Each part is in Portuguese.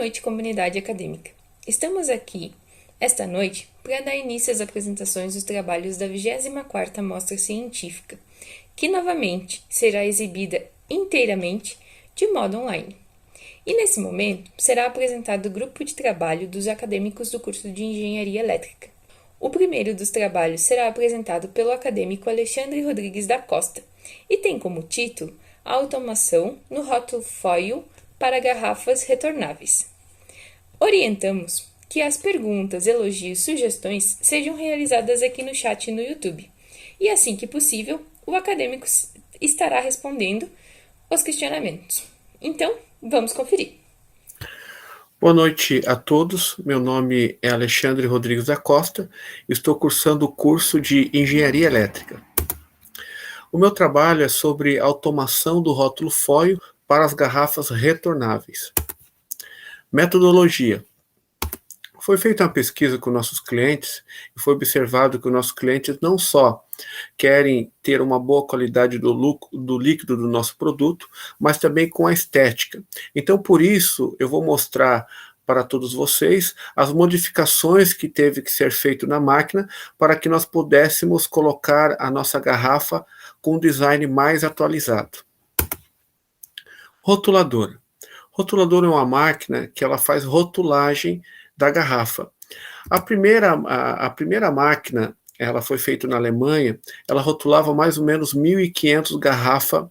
noite, comunidade acadêmica. Estamos aqui, esta noite, para dar início às apresentações dos trabalhos da 24ª Mostra Científica, que novamente será exibida inteiramente de modo online. E nesse momento, será apresentado o grupo de trabalho dos acadêmicos do curso de Engenharia Elétrica. O primeiro dos trabalhos será apresentado pelo acadêmico Alexandre Rodrigues da Costa e tem como título a automação no rótulo foil para garrafas retornáveis. Orientamos que as perguntas, elogios, sugestões sejam realizadas aqui no chat no YouTube. E assim que possível, o acadêmico estará respondendo os questionamentos. Então, vamos conferir. Boa noite a todos, meu nome é Alexandre Rodrigues da Costa, estou cursando o curso de Engenharia Elétrica. O meu trabalho é sobre automação do rótulo foil para as garrafas retornáveis. Metodologia. Foi feita uma pesquisa com nossos clientes e foi observado que os nossos clientes não só querem ter uma boa qualidade do líquido do nosso produto, mas também com a estética. Então, por isso, eu vou mostrar para todos vocês as modificações que teve que ser feito na máquina para que nós pudéssemos colocar a nossa garrafa com um design mais atualizado. Rotuladora. Rotuladora é uma máquina que ela faz rotulagem da garrafa. A primeira máquina, ela foi feita na Alemanha, ela rotulava mais ou menos 1.500 garrafas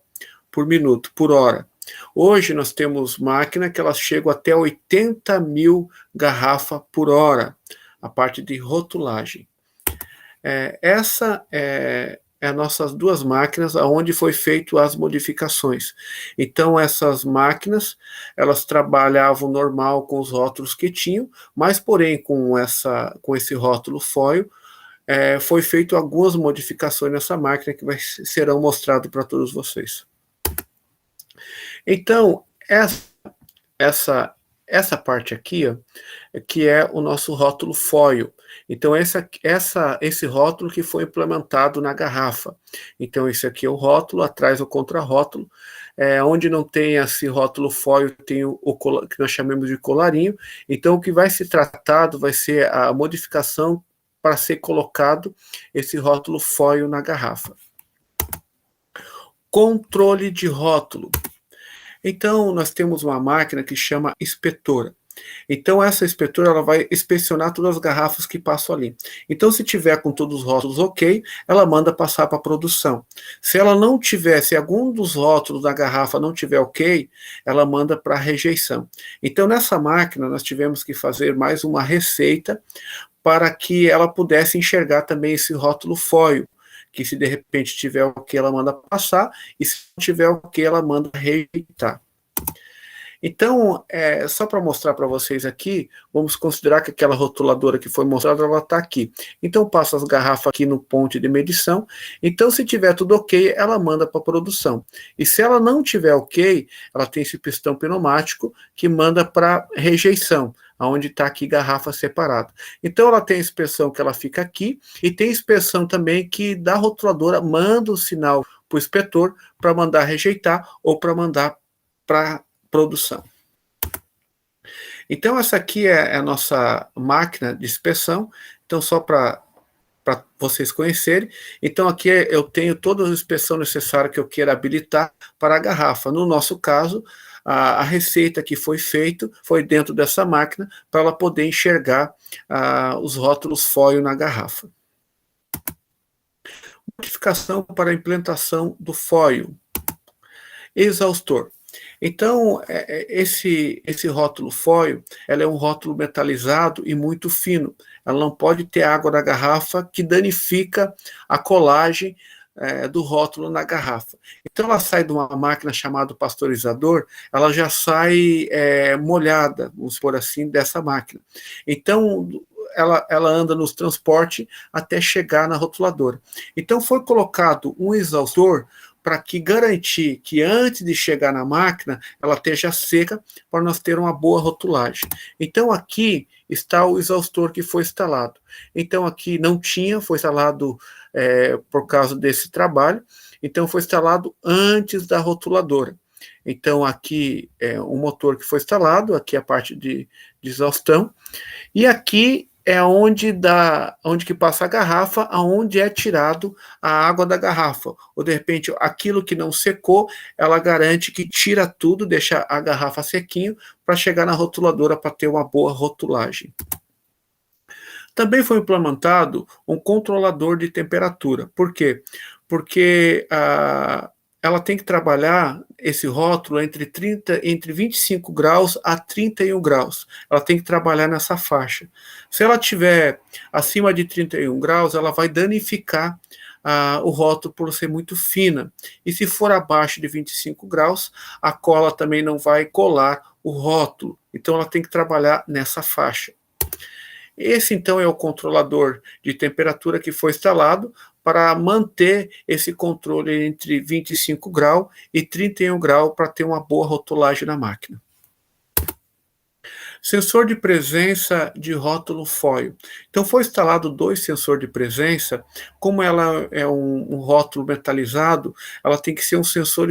por minuto, por hora. Hoje nós temos máquina que elas chegam até 80.000 garrafas por hora, a parte de rotulagem. Essa é as nossas duas máquinas onde foi feito as modificações. Então essas máquinas, elas trabalhavam normal com os rótulos que tinham, mas porém com esse rótulo foil, foi feito algumas modificações nessa máquina que serão mostradas para todos vocês. Então, essa parte aqui, ó, que é o nosso rótulo foil. Então, esse rótulo que foi implementado na garrafa. Então, esse aqui é o rótulo, atrás o contrarótulo. Onde não tem esse rótulo foil, tem o que nós chamamos de colarinho. Então, o que vai ser tratado vai ser a modificação para ser colocado esse rótulo foil na garrafa. Controle de rótulo. Então, nós temos uma máquina que chama inspetora. Então, essa inspetora ela vai inspecionar todas as garrafas que passam ali. Então, se tiver com todos os rótulos ok, ela manda passar para a produção. Se ela não tiver, se algum dos rótulos da garrafa não tiver ok, ela manda para rejeição. Então, nessa máquina, nós tivemos que fazer mais uma receita para que ela pudesse enxergar também esse rótulo foil, que se de repente tiver ok, ela manda passar, e se não tiver ok, ela manda rejeitar. Então, só para mostrar para vocês aqui, vamos considerar que aquela rotuladora que foi mostrada, ela está aqui. Então, passa as garrafas aqui no ponto de medição. Então, se tiver tudo ok, ela manda para a produção. E se ela não tiver ok, ela tem esse pistão pneumático que manda para rejeição, onde está aqui garrafa separada. Então, ela tem a inspeção que ela fica aqui, e tem inspeção também que da rotuladora manda o sinal para o inspetor para mandar rejeitar ou para mandar para produção. Então, essa aqui é a nossa máquina de inspeção. Então, só para vocês conhecerem. Então, aqui eu tenho toda a inspeção necessária que eu queira habilitar para a garrafa. No nosso caso, a receita que foi feita foi dentro dessa máquina para ela poder enxergar os rótulos foil na garrafa. Modificação para a implantação do foil. Exaustor. Então, esse rótulo foil, ela é um rótulo metalizado e muito fino. Ela não pode ter água na garrafa que danifica a colagem do rótulo na garrafa. Então, ela sai de uma máquina chamada pasteurizador, ela já sai molhada, vamos por assim, dessa máquina. Então, ela anda nos transportes até chegar na rotuladora. Então, foi colocado um exaustor para que garantir que antes de chegar na máquina, ela esteja seca para nós ter uma boa rotulagem. Então aqui está o exaustor que foi instalado. Então aqui não tinha, foi instalado por causa desse trabalho, então foi instalado antes da rotuladora. Então, aqui é um motor que foi instalado, aqui a parte de exaustão, e aqui é onde que passa a garrafa, aonde é tirado a água da garrafa. Ou, de repente, aquilo que não secou, ela garante que tira tudo, deixa a garrafa sequinho, para chegar na rotuladora para ter uma boa rotulagem. Também foi implementado um controlador de temperatura. Por quê? Porque ela tem que trabalhar esse rótulo entre 25 graus a 31 graus. Ela tem que trabalhar nessa faixa. Se ela tiver acima de 31 graus, ela vai danificar o rótulo por ser muito fina. E se for abaixo de 25 graus, a cola também não vai colar o rótulo. Então ela tem que trabalhar nessa faixa. Esse, então, é o controlador de temperatura que foi instalado para manter esse controle entre 25 graus e 31 graus para ter uma boa rotulagem na máquina. Sensor de presença de rótulo foil. Então, foi instalado 2 sensores de presença. Como ela é um rótulo metalizado, ela tem que ser um sensor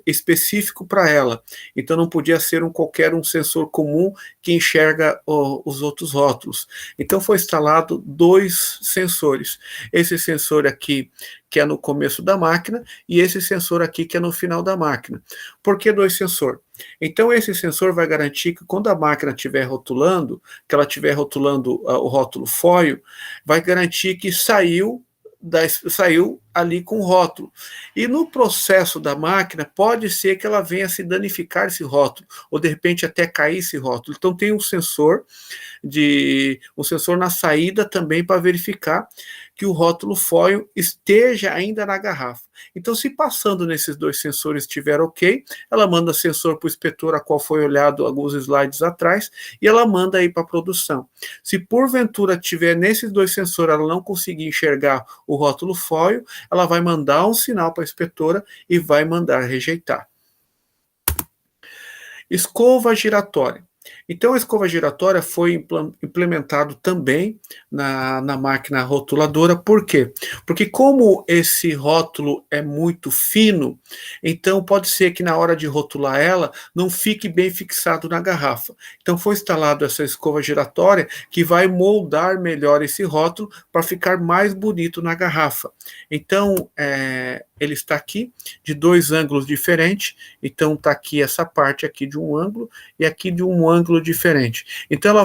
específico para ela. Então, não podia ser qualquer sensor comum que enxerga os outros rótulos. Então, foi instalado 2 sensores. Esse sensor aqui, que é no começo da máquina, e esse sensor aqui, que é no final da máquina. Por que 2 sensores? Então, esse sensor vai garantir que quando a máquina estiver rotulando, que ela estiver rotulando o rótulo foil, vai garantir que saiu ali com o rótulo. E no processo da máquina, pode ser que ela venha se danificar esse rótulo, ou de repente até cair esse rótulo. Então, tem um sensor na saída também para verificar que o rótulo foil esteja ainda na garrafa. Então, se passando nesses 2 sensores estiver ok, ela manda sensor para o inspetor, a qual foi olhado alguns slides atrás, e ela manda aí para a produção. Se porventura tiver nesses 2 sensores, ela não conseguir enxergar o rótulo foil, ela vai mandar um sinal para a inspetora e vai mandar rejeitar. Escova giratória. Então, a escova giratória foi implementado também na máquina rotuladora. Por quê? Porque como esse rótulo é muito fino, então pode ser que na hora de rotular ela não fique bem fixado na garrafa. Então foi instalado essa escova giratória que vai moldar melhor esse rótulo para ficar mais bonito na garrafa. Então, ele está aqui de 2 ângulos diferentes. Então está aqui essa parte aqui de um ângulo e aqui de um ângulo diferente. Então ela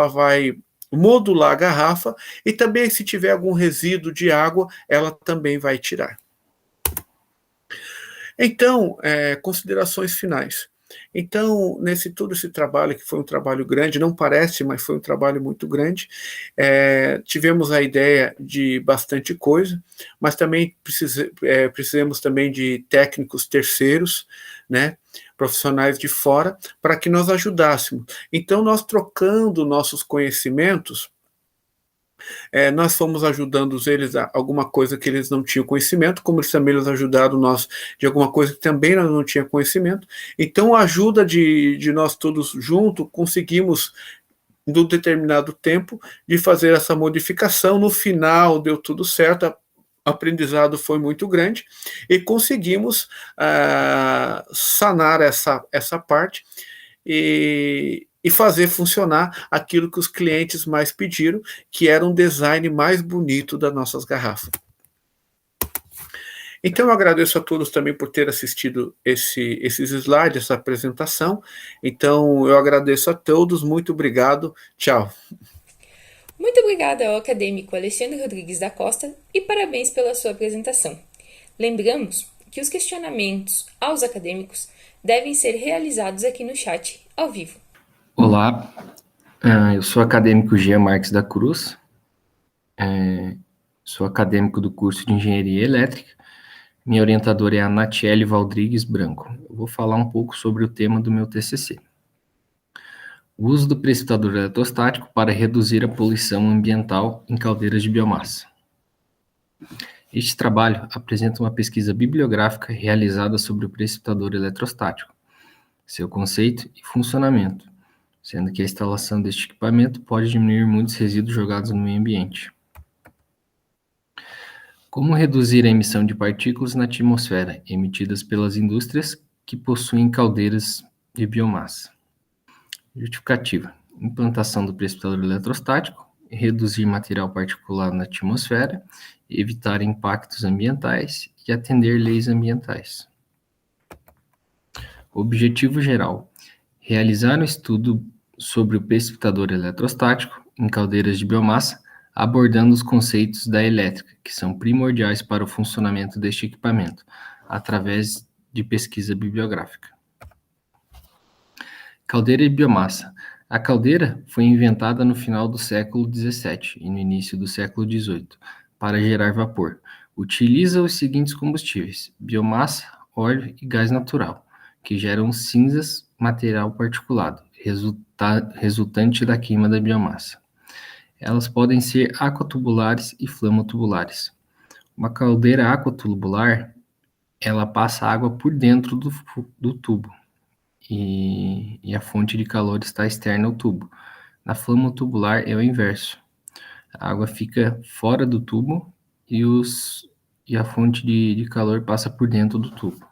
vai modular a garrafa e também, se tiver algum resíduo de água, ela também vai tirar. Então, considerações finais. Então, todo esse trabalho, que foi um trabalho grande, não parece, mas foi um trabalho muito grande, tivemos a ideia de bastante coisa, mas também precisamos também de técnicos terceiros, né, profissionais de fora, para que nós ajudássemos. Então, nós trocando nossos conhecimentos, nós fomos ajudando eles a alguma coisa que eles não tinham conhecimento, como eles também nos ajudaram nós de alguma coisa que também nós não tínhamos conhecimento. Então, a ajuda de nós todos juntos, conseguimos, num determinado tempo, de fazer essa modificação. No final, deu tudo certo, o aprendizado foi muito grande, e conseguimos sanar essa parte, e fazer funcionar aquilo que os clientes mais pediram, que era um design mais bonito das nossas garrafas. Então, eu agradeço a todos também por ter assistido esses slides, essa apresentação. Então, eu agradeço a todos, muito obrigado, tchau. Muito obrigada ao acadêmico Alexandre Rodrigues da Costa e parabéns pela sua apresentação. Lembramos que os questionamentos aos acadêmicos devem ser realizados aqui no chat, ao vivo. Olá, eu sou o acadêmico Jean Marques da Cruz, sou acadêmico do curso de Engenharia Elétrica. Minha orientadora é a Natiele Valdrigues Branco. Eu vou falar um pouco sobre o tema do meu TCC. O uso do precipitador eletrostático para reduzir a poluição ambiental em caldeiras de biomassa. Este trabalho apresenta uma pesquisa bibliográfica realizada sobre o precipitador eletrostático, seu conceito e funcionamento, sendo que a instalação deste equipamento pode diminuir muitos resíduos jogados no meio ambiente. Como reduzir a emissão de partículas na atmosfera emitidas pelas indústrias que possuem caldeiras de biomassa? Justificativa: implantação do precipitador eletrostático, reduzir material particulado na atmosfera, evitar impactos ambientais e atender leis ambientais. Objetivo geral: realizar um estudo sobre o precipitador eletrostático em caldeiras de biomassa, abordando os conceitos da elétrica, que são primordiais para o funcionamento deste equipamento, através de pesquisa bibliográfica. Caldeira de biomassa. A caldeira foi inventada no final do século XVII e no início do século XVIII para gerar vapor. Utiliza os seguintes combustíveis: biomassa, óleo e gás natural, que geram cinzas, material particulado, resultante da queima da biomassa. Elas podem ser aquatubulares e flamotubulares. Uma caldeira aquatubular, ela passa água por dentro do tubo e a fonte de calor está externa ao tubo. Na flamotubular é o inverso. A água fica fora do tubo e a fonte de calor passa por dentro do tubo.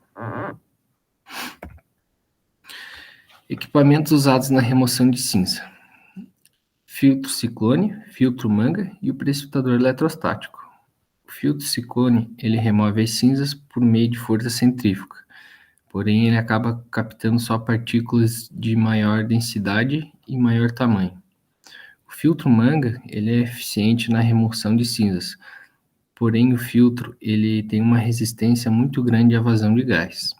Equipamentos usados na remoção de cinza: filtro ciclone, filtro manga e o precipitador eletrostático. O filtro ciclone, ele remove as cinzas por meio de força centrífuga, porém ele acaba captando só partículas de maior densidade e maior tamanho. O filtro manga, ele é eficiente na remoção de cinzas, porém o filtro ele tem uma resistência muito grande à vazão de gás.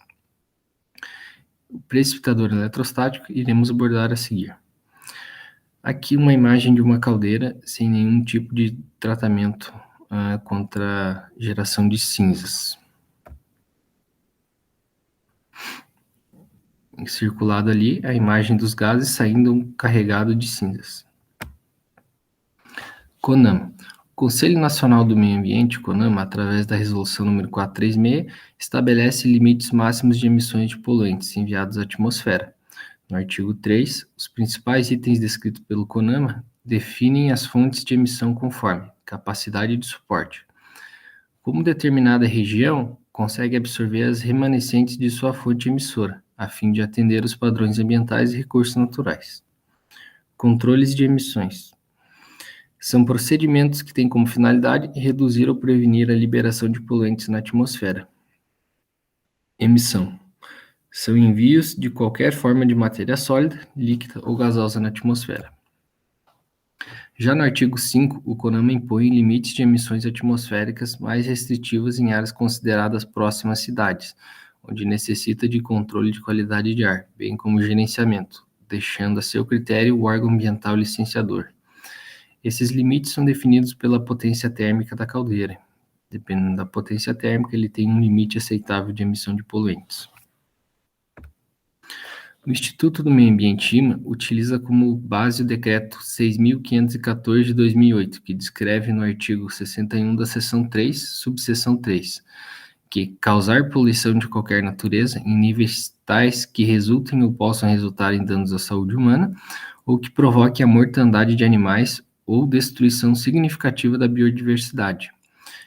O precipitador eletrostático iremos abordar a seguir. Aqui uma imagem de uma caldeira sem nenhum tipo de tratamento contra geração de cinzas. Circulado ali a imagem dos gases saindo carregado de cinzas. CONAMA. O Conselho Nacional do Meio Ambiente, CONAMA, através da resolução número 436, estabelece limites máximos de emissões de poluentes enviados à atmosfera. No artigo 3, os principais itens descritos pelo CONAMA definem as fontes de emissão conforme capacidade de suporte. Como determinada região consegue absorver as remanescentes de sua fonte emissora, a fim de atender os padrões ambientais e recursos naturais. Controles de emissões. São procedimentos que têm como finalidade reduzir ou prevenir a liberação de poluentes na atmosfera. Emissão. São envios de qualquer forma de matéria sólida, líquida ou gasosa na atmosfera. Já no artigo 5, o CONAMA impõe limites de emissões atmosféricas mais restritivas em áreas consideradas próximas às cidades, onde necessita de controle de qualidade de ar, bem como gerenciamento, deixando a seu critério o órgão ambiental licenciador. Esses limites são definidos pela potência térmica da caldeira. Dependendo da potência térmica, ele tem um limite aceitável de emissão de poluentes. O Instituto do Meio Ambiente, IMA, utiliza como base o Decreto 6.514 de 2008, que descreve no artigo 61 da seção 3, subseção 3, que causar poluição de qualquer natureza em níveis tais que resultem ou possam resultar em danos à saúde humana ou que provoque a mortandade de animais ou destruição significativa da biodiversidade,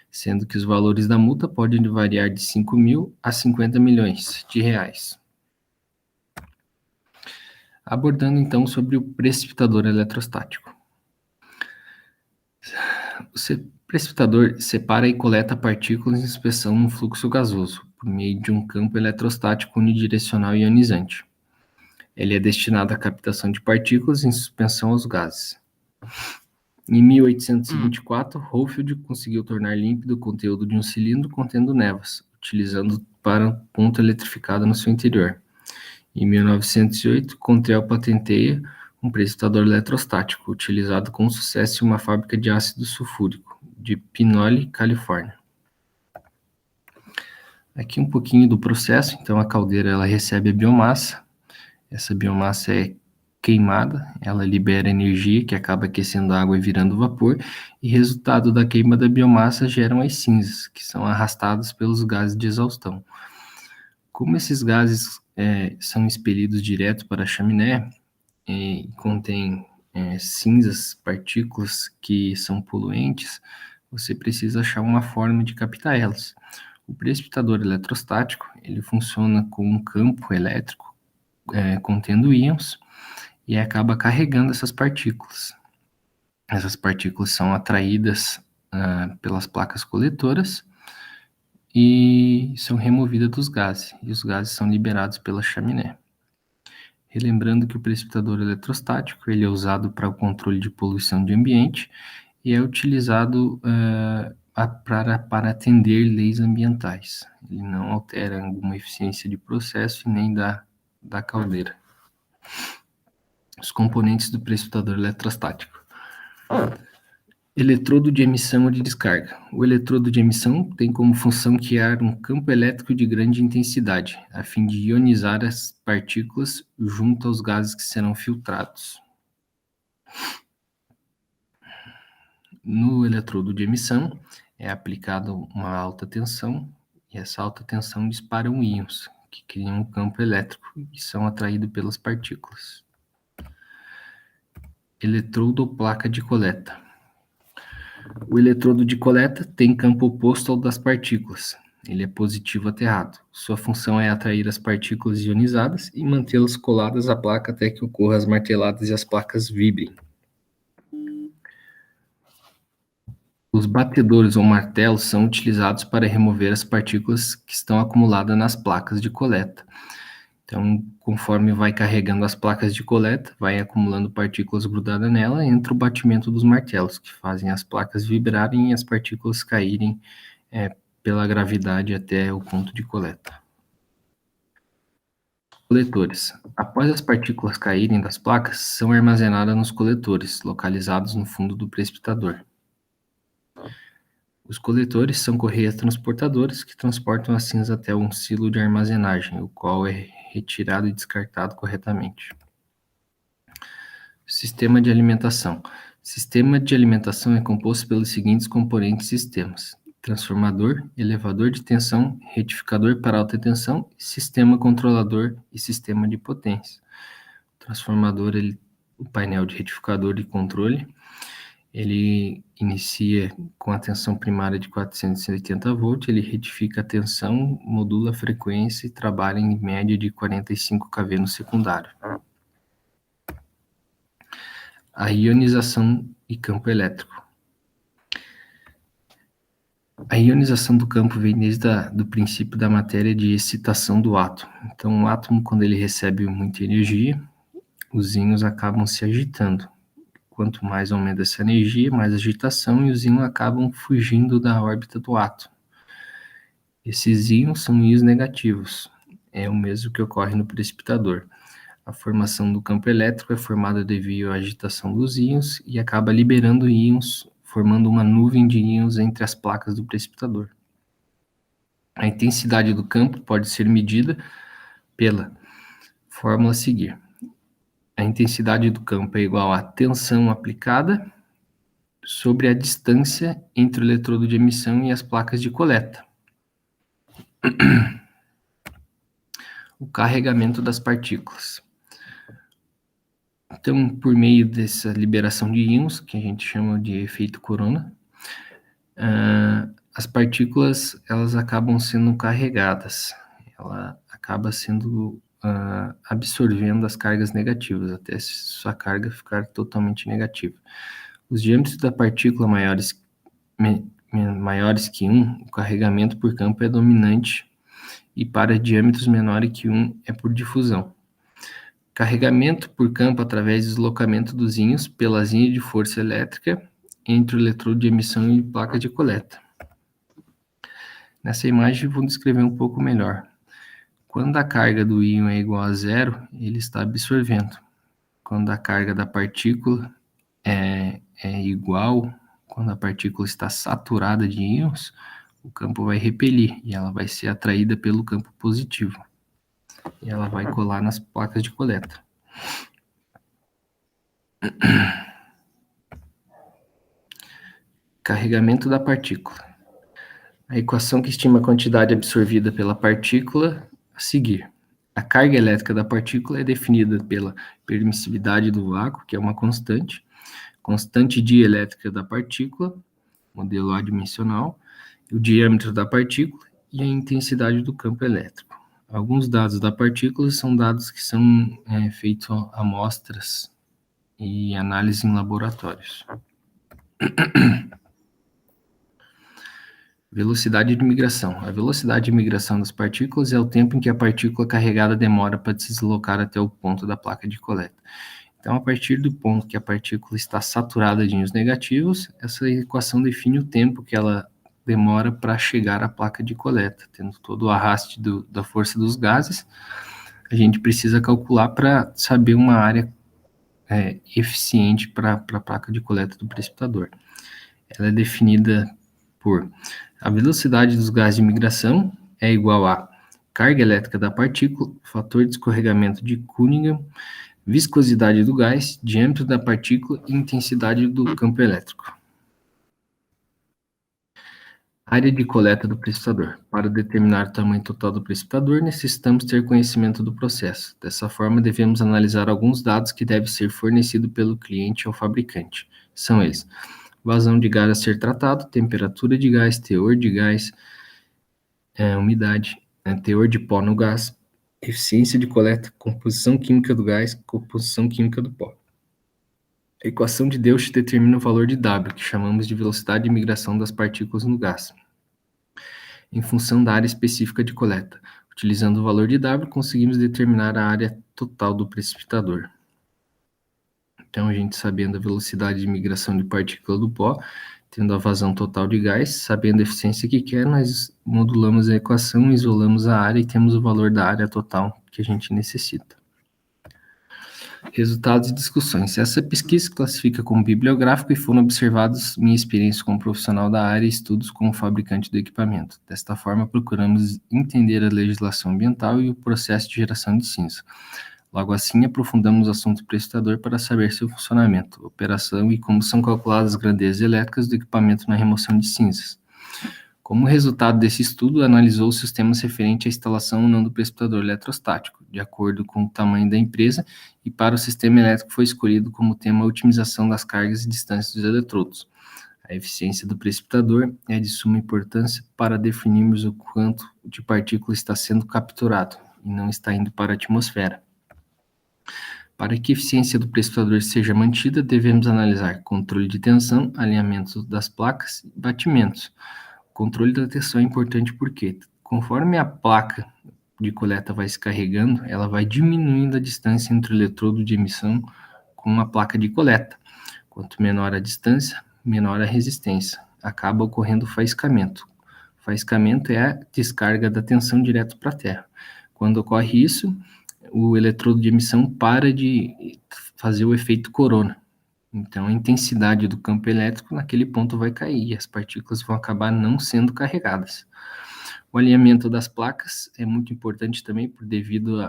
sendo que os valores da multa podem variar de 5 mil a 50 milhões de reais. Abordando então sobre o precipitador eletrostático. O precipitador separa e coleta partículas em suspensão no fluxo gasoso, por meio de um campo eletrostático unidirecional ionizante. Ele é destinado à captação de partículas em suspensão aos gases. Em 1824, Hohlfeld conseguiu tornar límpido o conteúdo de um cilindro contendo névoas, utilizando para um ponto eletrificado no seu interior. Em 1908, Contrell patenteia um precipitador eletrostático, utilizado com sucesso em uma fábrica de ácido sulfúrico, de Pinole, Califórnia. Aqui um pouquinho do processo. Então, a caldeira ela recebe a biomassa. Essa biomassa é queimada, ela libera energia que acaba aquecendo a água e virando vapor, e resultado da queima da biomassa geram as cinzas, que são arrastadas pelos gases de exaustão. Como esses gases são expelidos direto para a chaminé e contém cinzas, partículas que são poluentes, você precisa achar uma forma de captar elas. O precipitador eletrostático, ele funciona com um campo elétrico contendo íons e acaba carregando essas partículas. Essas partículas são atraídas pelas placas coletoras e são removidas dos gases, e os gases são liberados pela chaminé. Relembrando que o precipitador eletrostático ele é usado para o controle de poluição de ambiente e é utilizado para atender leis ambientais. Ele não altera alguma eficiência de processo nem da caldeira. Os componentes do precipitador eletrostático. Eletrodo de emissão ou de descarga. O eletrodo de emissão tem como função criar um campo elétrico de grande intensidade, a fim de ionizar as partículas junto aos gases que serão filtrados. No eletrodo de emissão, é aplicada uma alta tensão, e essa alta tensão dispara íons, que criam um campo elétrico e são atraídos pelas partículas. Eletrodo ou placa de coleta. O eletrodo de coleta tem campo oposto ao das partículas. Ele é positivo aterrado. Sua função é atrair as partículas ionizadas e mantê-las coladas à placa até que ocorram as marteladas e as placas vibrem. Os batedores ou martelos são utilizados para remover as partículas que estão acumuladas nas placas de coleta. Então, conforme vai carregando as placas de coleta, vai acumulando partículas grudadas nela, entra o batimento dos martelos, que fazem as placas vibrarem e as partículas caírem pela gravidade até o ponto de coleta. Coletores. Após as partículas caírem das placas, são armazenadas nos coletores, localizados no fundo do precipitador. Os coletores são correias transportadoras que transportam a cinza até um silo de armazenagem, o qual é retirado e descartado corretamente. Sistema de alimentação. Sistema de alimentação é composto pelos seguintes componentes sistemas: transformador, elevador de tensão, retificador para alta tensão, sistema controlador e sistema de potência. O transformador, o painel de retificador de controle, ele inicia com a tensão primária de 480 volts, ele retifica a tensão, modula a frequência e trabalha em média de 45 kV no secundário. A ionização e campo elétrico. A ionização do campo vem desde o princípio da matéria de excitação do átomo. Então, o átomo, quando ele recebe muita energia, os íons acabam se agitando. Quanto mais aumenta essa energia, mais agitação, e os íons acabam fugindo da órbita do átomo. Esses íons são íons negativos. É o mesmo que ocorre no precipitador. A formação do campo elétrico é formada devido à agitação dos íons e acaba liberando íons, formando uma nuvem de íons entre as placas do precipitador. A intensidade do campo pode ser medida pela fórmula a seguir. A intensidade do campo é igual à tensão aplicada sobre a distância entre o eletrodo de emissão e as placas de coleta. O carregamento das partículas. Então, por meio dessa liberação de íons, que a gente chama de efeito corona, as partículas elas acabam sendo carregadas. Ela acaba sendo absorvendo as cargas negativas, até sua carga ficar totalmente negativa. Os diâmetros da partícula maiores que 1, o carregamento por campo é dominante, e para diâmetros menores que 1 é por difusão. Carregamento por campo através do deslocamento dos íons pela linha de força elétrica entre o eletrodo de emissão e placa de coleta. Nessa imagem vou descrever um pouco melhor. Quando a carga do íon é igual a zero, ele está absorvendo. Quando a carga da partícula é igual, quando a partícula está saturada de íons, o campo vai repelir e ela vai ser atraída pelo campo positivo. E ela vai colar nas placas de coleta. Carregamento da partícula. A equação que estima a quantidade absorvida pela partícula a seguir. A carga elétrica da partícula é definida pela permissividade do vácuo, que é uma constante dielétrica da partícula, modelo adimensional, o diâmetro da partícula e a intensidade do campo elétrico. Alguns dados da partícula são dados que são feitos amostras e análise em laboratórios. Velocidade de migração. A velocidade de migração das partículas é o tempo em que a partícula carregada demora para se deslocar até o ponto da placa de coleta. Então, a partir do ponto que a partícula está saturada de íons negativos, essa equação define o tempo que ela demora para chegar à placa de coleta. Tendo todo o arraste da força dos gases, a gente precisa calcular para saber uma área eficiente para a placa de coleta do precipitador. Ela é definida por a velocidade dos gases de migração é igual a carga elétrica da partícula, fator de escorregamento de Cunningham, viscosidade do gás, diâmetro da partícula e intensidade do campo elétrico. Área de coleta do precipitador. Para determinar o tamanho total do precipitador, necessitamos ter conhecimento do processo. Dessa forma, devemos analisar alguns dados que devem ser fornecidos pelo cliente ao fabricante. São eles: vazão de gás a ser tratado, temperatura de gás, teor de gás, umidade, teor de pó no gás, eficiência de coleta, composição química do gás, composição química do pó. A equação de Deutsch determina o valor de W, que chamamos de velocidade de migração das partículas no gás, em função da área específica de coleta. Utilizando o valor de W, conseguimos determinar a área total do precipitador. Então, a gente sabendo a velocidade de migração de partícula do pó, tendo a vazão total de gás, sabendo a eficiência que quer, nós modulamos a equação, isolamos a área e temos o valor da área total que a gente necessita. Resultados e discussões. Essa pesquisa classifica como bibliográfico e foram observados minha experiência como profissional da área e estudos como fabricante do equipamento. Desta forma, procuramos entender a legislação ambiental e o processo de geração de cinza. Logo assim, aprofundamos o assunto precipitador para saber seu funcionamento, operação e como são calculadas as grandezas elétricas do equipamento na remoção de cinzas. Como resultado desse estudo, analisou-se os temas referentes à instalação ou não do precipitador eletrostático, de acordo com o tamanho da empresa, e para o sistema elétrico foi escolhido como tema a otimização das cargas e distâncias dos eletrodos. A eficiência do precipitador é de suma importância para definirmos o quanto de partícula está sendo capturado e não está indo para a atmosfera. Para que a eficiência do precipitador seja mantida, devemos analisar controle de tensão, alinhamento das placas e batimentos. O controle da tensão é importante porque, conforme a placa de coleta vai se carregando, ela vai diminuindo a distância entre o eletrodo de emissão com a placa de coleta. Quanto menor a distância, menor a resistência. Acaba ocorrendo faiscamento. Faiscamento é a descarga da tensão direto para a terra. Quando ocorre isso, o eletrodo de emissão para de fazer o efeito corona. Então, a intensidade do campo elétrico naquele ponto vai cair e as partículas vão acabar não sendo carregadas. O alinhamento das placas é muito importante também, devido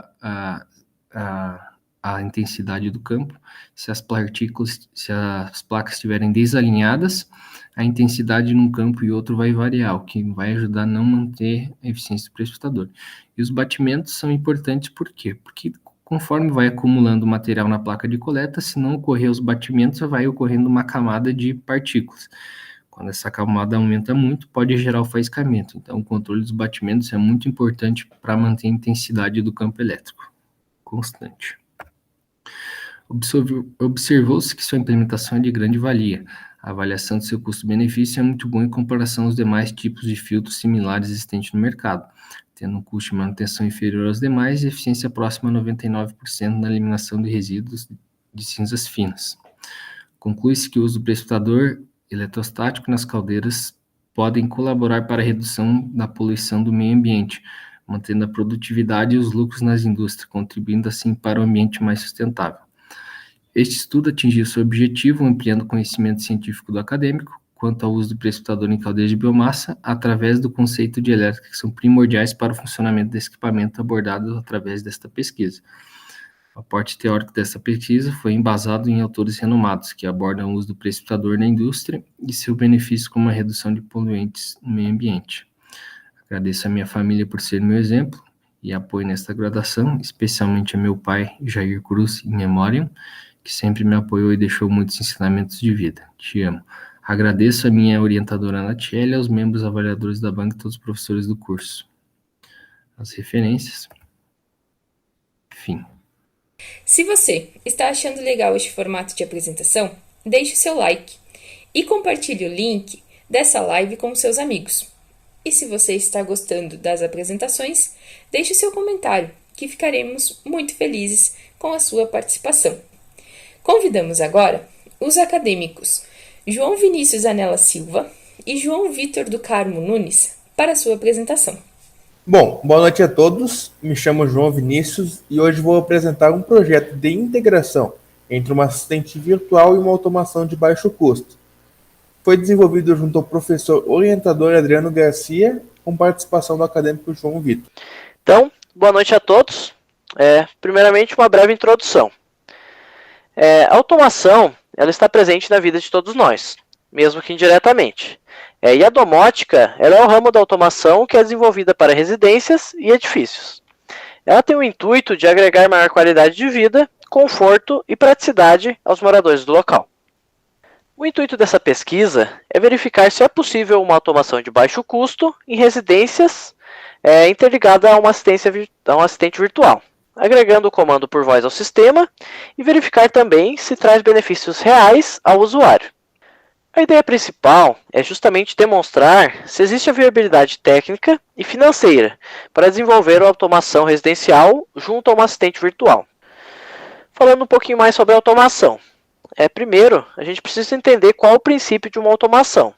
à intensidade do campo. Se as placas estiverem desalinhadas, a intensidade num campo e outro vai variar, o que vai ajudar a não manter a eficiência do precipitador. E os batimentos são importantes por quê? Porque conforme vai acumulando material na placa de coleta, se não ocorrer os batimentos, vai ocorrendo uma camada de partículas. Quando essa camada aumenta muito, pode gerar o faiscamento. Então, o controle dos batimentos é muito importante para manter a intensidade do campo elétrico constante. Observou-se que sua implementação é de grande valia. A avaliação do seu custo-benefício é muito boa em comparação aos demais tipos de filtros similares existentes no mercado, tendo um custo de manutenção inferior aos demais e eficiência próxima a 99% na eliminação de resíduos de cinzas finas. Conclui-se que o uso do precipitador eletrostático nas caldeiras podem colaborar para a redução da poluição do meio ambiente, mantendo a produtividade e os lucros nas indústrias, contribuindo assim para um ambiente mais sustentável. Este estudo atingiu seu objetivo, ampliando o conhecimento científico do acadêmico quanto ao uso do precipitador em caldeiras de biomassa, através do conceito de elétrica, que são primordiais para o funcionamento desse equipamento abordado através desta pesquisa. O aporte teórico dessa pesquisa foi embasado em autores renomados, que abordam o uso do precipitador na indústria e seu benefício como a redução de poluentes no meio ambiente. Agradeço a minha família por ser meu exemplo e apoio nesta graduação, especialmente a meu pai, Jair Cruz, in memoriam, que sempre me apoiou e deixou muitos ensinamentos de vida. Te amo. Agradeço a minha orientadora Natiele, aos membros avaliadores da banca e todos os professores do curso. As referências. Fim. Se você está achando legal este formato de apresentação, deixe seu like e compartilhe o link dessa live com seus amigos. E se você está gostando das apresentações, deixe seu comentário, que ficaremos muito felizes com a sua participação. Convidamos agora os acadêmicos João Vinícius Anela Silva e João Vitor do Carmo Nunes para a sua apresentação. Bom, boa noite a todos. Me chamo João Vinícius e hoje vou apresentar um projeto de integração entre uma assistente virtual e uma automação de baixo custo. Foi desenvolvido junto ao professor orientador Adriano Garcia, com participação do acadêmico João Vitor. Então, boa noite a todos. Primeiramente, uma breve introdução. A automação ela está presente na vida de todos nós, mesmo que indiretamente. E a domótica ela é o ramo da automação que é desenvolvida para residências e edifícios. Ela tem o intuito de agregar maior qualidade de vida, conforto e praticidade aos moradores do local. O intuito dessa pesquisa é verificar se é possível uma automação de baixo custo em residências interligada a um assistente virtual, agregando o comando por voz ao sistema e verificar também se traz benefícios reais ao usuário. A ideia principal é justamente demonstrar se existe a viabilidade técnica e financeira para desenvolver a automação residencial junto a um assistente virtual. Falando um pouquinho mais sobre a automação. Primeiro, a gente precisa entender qual é o princípio de uma automação.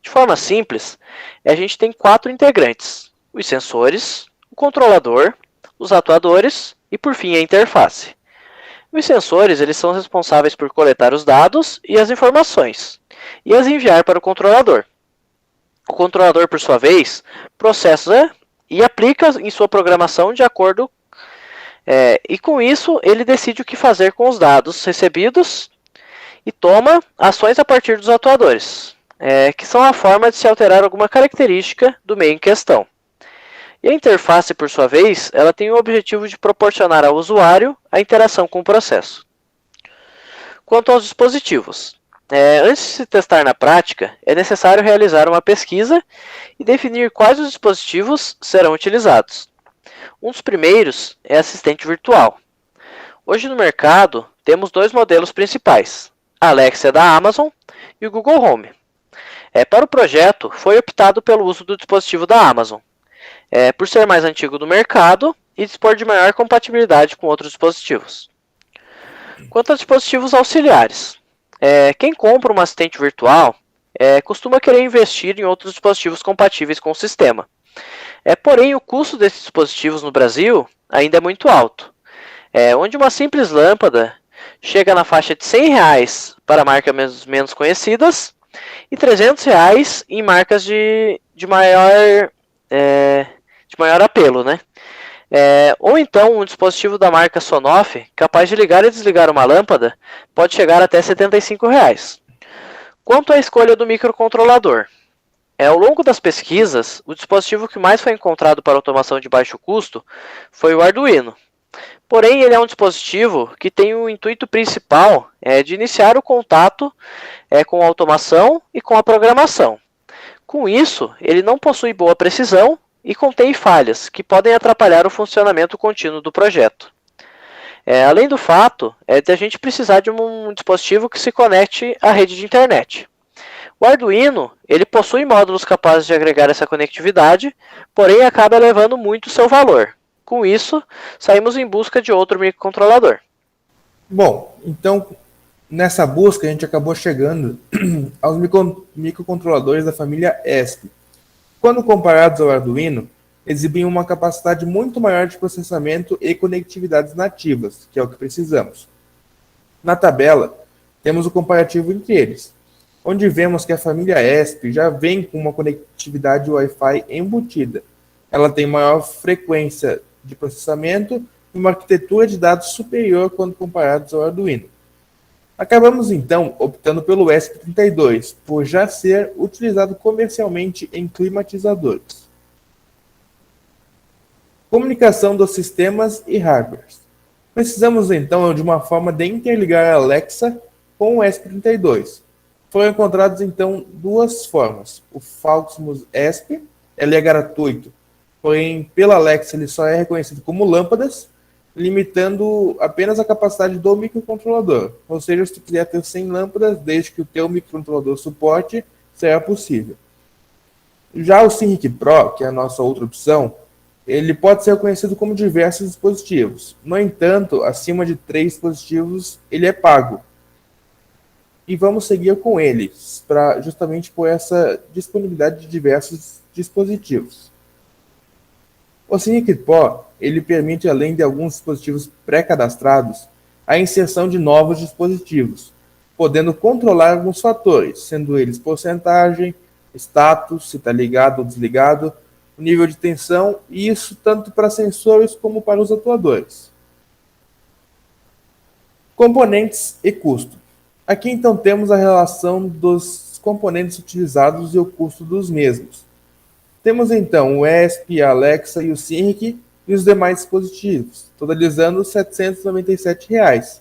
De forma simples, a gente tem 4 integrantes: os sensores, o controlador, os atuadores e, por fim, a interface. Os sensores eles são responsáveis por coletar os dados e as informações e as enviar para o controlador. O controlador, por sua vez, processa e aplica em sua programação de acordo e com isso ele decide o que fazer com os dados recebidos e toma ações a partir dos atuadores, que são a forma de se alterar alguma característica do meio em questão. E a interface, por sua vez, ela tem o objetivo de proporcionar ao usuário a interação com o processo. Quanto aos dispositivos, antes de se testar na prática, é necessário realizar uma pesquisa e definir quais os dispositivos serão utilizados. Um dos primeiros é assistente virtual. Hoje no mercado, temos 2 modelos principais, a Alexa da Amazon e o Google Home. Para o projeto, foi optado pelo uso do dispositivo da Amazon, por ser mais antigo do mercado e dispor de maior compatibilidade com outros dispositivos. Quanto aos dispositivos auxiliares, quem compra um assistente virtual costuma querer investir em outros dispositivos compatíveis com o sistema. Porém, o custo desses dispositivos no Brasil ainda é muito alto, onde uma simples lâmpada chega na faixa de R$100 para marcas menos conhecidas e R$300 em marcas de maior apelo, né? Ou então um dispositivo da marca Sonoff, capaz de ligar e desligar uma lâmpada, pode chegar até R$75. Quanto à escolha do microcontrolador, ao longo das pesquisas, o dispositivo que mais foi encontrado para automação de baixo custo foi o Arduino. Porém, ele é um dispositivo que tem o intuito principal de iniciar o contato com a automação e com a programação. Com isso, ele não possui boa precisão e contém falhas que podem atrapalhar o funcionamento contínuo do projeto. Além do fato de a gente precisar de um dispositivo que se conecte à rede de internet. O Arduino ele possui módulos capazes de agregar essa conectividade, porém acaba elevando muito o seu valor. Com isso, saímos em busca de outro microcontrolador. Bom, então, nessa busca a gente acabou chegando aos microcontroladores da família ESP. Quando comparados ao Arduino, exibem uma capacidade muito maior de processamento e conectividades nativas, que é o que precisamos. Na tabela, temos o comparativo entre eles, onde vemos que a família ESP já vem com uma conectividade Wi-Fi embutida. Ela tem maior frequência de processamento e uma arquitetura de dados superior quando comparados ao Arduino. Acabamos então optando pelo ESP32, por já ser utilizado comercialmente em climatizadores. Comunicação dos sistemas e hardwares. Precisamos então de uma forma de interligar a Alexa com o ESP32. Foram encontradas, então, duas formas. O Falximus ESP, ele é gratuito, porém, pela Alexa, ele só é reconhecido como lâmpadas, limitando apenas a capacidade do microcontrolador. Ou seja, se tu quiser ter 100 lâmpadas, desde que o teu microcontrolador suporte, será possível. Já o Sync Pro, que é a nossa outra opção, ele pode ser reconhecido como diversos dispositivos. No entanto, acima de 3 dispositivos, ele é pago. E vamos seguir com eles, justamente por essa disponibilidade de diversos dispositivos. O Sync Pro, ele permite, além de alguns dispositivos pré-cadastrados, a inserção de novos dispositivos, podendo controlar alguns fatores, sendo eles porcentagem, status, se está ligado ou desligado, o nível de tensão, e isso tanto para sensores como para os atuadores. Componentes e custo. Aqui então temos a relação dos componentes utilizados e o custo dos mesmos. Temos então o ESP, a Alexa e o Sync e os demais dispositivos, totalizando R$ 797.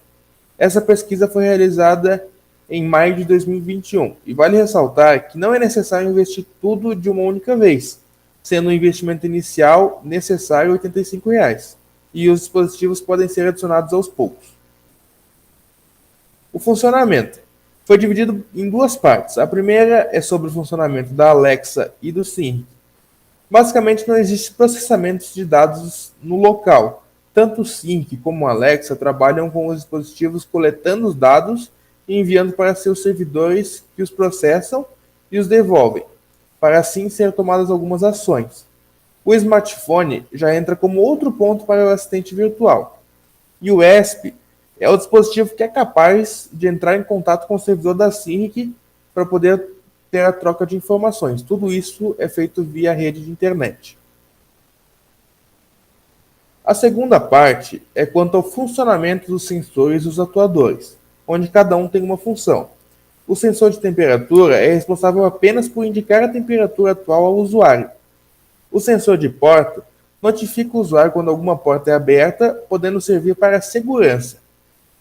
Essa pesquisa foi realizada em maio de 2021 e vale ressaltar que não é necessário investir tudo de uma única vez, sendo o investimento inicial necessário R$ 85 e os dispositivos podem ser adicionados aos poucos. O funcionamento foi dividido em duas partes. A primeira é sobre o funcionamento da Alexa e do Sync. Basicamente, não existe processamento de dados no local. Tanto o Sync como o Alexa trabalham com os dispositivos coletando os dados e enviando para seus servidores que os processam e os devolvem, para assim ser tomadas algumas ações. O smartphone já entra como outro ponto para o assistente virtual. E o ESP é o dispositivo que é capaz de entrar em contato com o servidor da Sync para poder ter a troca de informações. Tudo isso é feito via rede de internet. A segunda parte é quanto ao funcionamento dos sensores e os atuadores, onde cada um tem uma função. O sensor de temperatura é responsável apenas por indicar a temperatura atual ao usuário. O sensor de porta notifica o usuário quando alguma porta é aberta, podendo servir para segurança.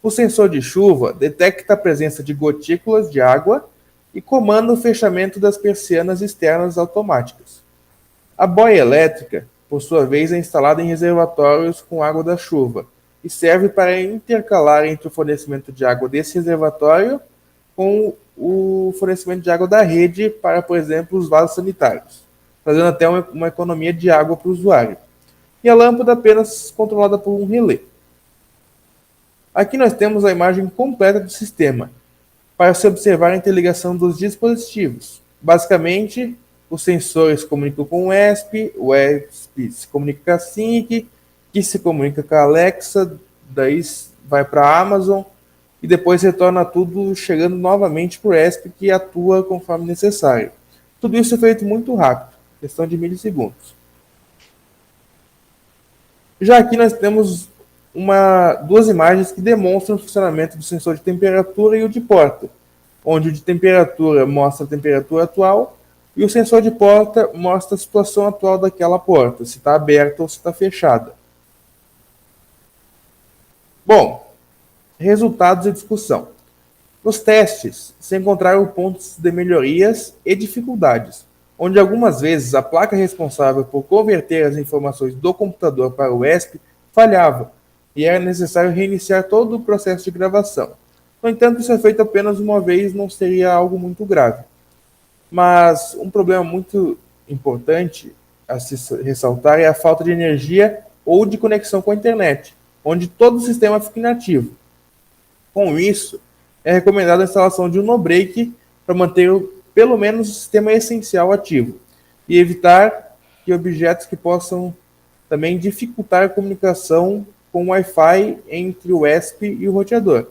O sensor de chuva detecta a presença de gotículas de água e comanda o fechamento das persianas externas automáticas. A boia elétrica, por sua vez, é instalada em reservatórios com água da chuva e serve para intercalar entre o fornecimento de água desse reservatório com o fornecimento de água da rede para, por exemplo, os vasos sanitários, fazendo até uma economia de água para o usuário. E a lâmpada apenas controlada por um relé. Aqui nós temos a imagem completa do sistema, para se observar a interligação dos dispositivos. Basicamente, os sensores comunicam com o ESP se comunica com a Sync, que se comunica com a Alexa, daí vai para a Amazon, e depois retorna tudo chegando novamente para o ESP, que atua conforme necessário. Tudo isso é feito muito rápido, questão de milissegundos. Já aqui nós temos duas imagens que demonstram o funcionamento do sensor de temperatura e o de porta, onde o de temperatura mostra a temperatura atual e o sensor de porta mostra a situação atual daquela porta, se está aberta ou se está fechada. Bom, resultados e discussão. Nos testes, se encontraram pontos de melhorias e dificuldades, onde algumas vezes a placa responsável por converter as informações do computador para o ESP falhava, e era necessário reiniciar todo o processo de gravação. No entanto, isso é feito apenas uma vez, não seria algo muito grave. Mas um problema muito importante a se ressaltar é a falta de energia ou de conexão com a internet, onde todo o sistema fica inativo. Com isso, é recomendada a instalação de um no-break para manter pelo menos o sistema essencial ativo e evitar que objetos que possam também dificultar a comunicação com Wi-Fi entre o ESP e o roteador,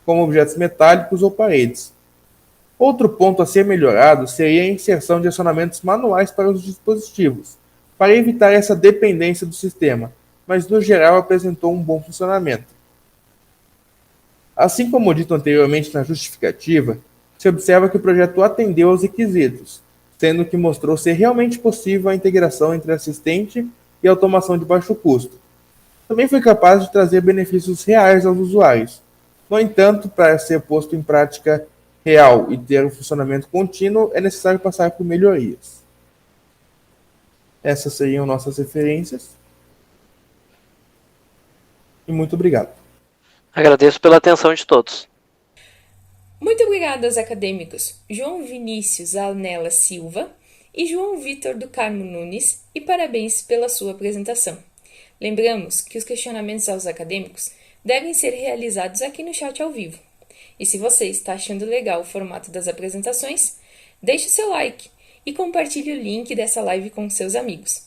como objetos metálicos ou paredes. Outro ponto a ser melhorado seria a inserção de acionamentos manuais para os dispositivos, para evitar essa dependência do sistema, mas no geral apresentou um bom funcionamento. Assim como dito anteriormente na justificativa, se observa que o projeto atendeu aos requisitos, sendo que mostrou ser realmente possível a integração entre assistente e automação de baixo custo. Também foi capaz de trazer benefícios reais aos usuários. No entanto, para ser posto em prática real e ter um funcionamento contínuo, é necessário passar por melhorias. Essas seriam nossas referências. E muito obrigado. Agradeço pela atenção de todos. Muito obrigada aos acadêmicos João Vinícius Alnella Silva e João Vitor do Carmo Nunes, e parabéns pela sua apresentação. Lembramos que os questionamentos aos acadêmicos devem ser realizados aqui no chat ao vivo. E se você está achando legal o formato das apresentações, deixe o seu like e compartilhe o link dessa live com seus amigos.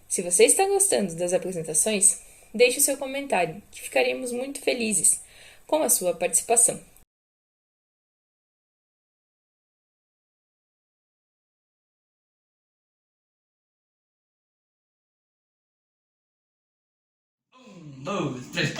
Se você está gostando das apresentações, deixe o seu comentário, que ficaremos muito felizes com a sua participação. Dois, três.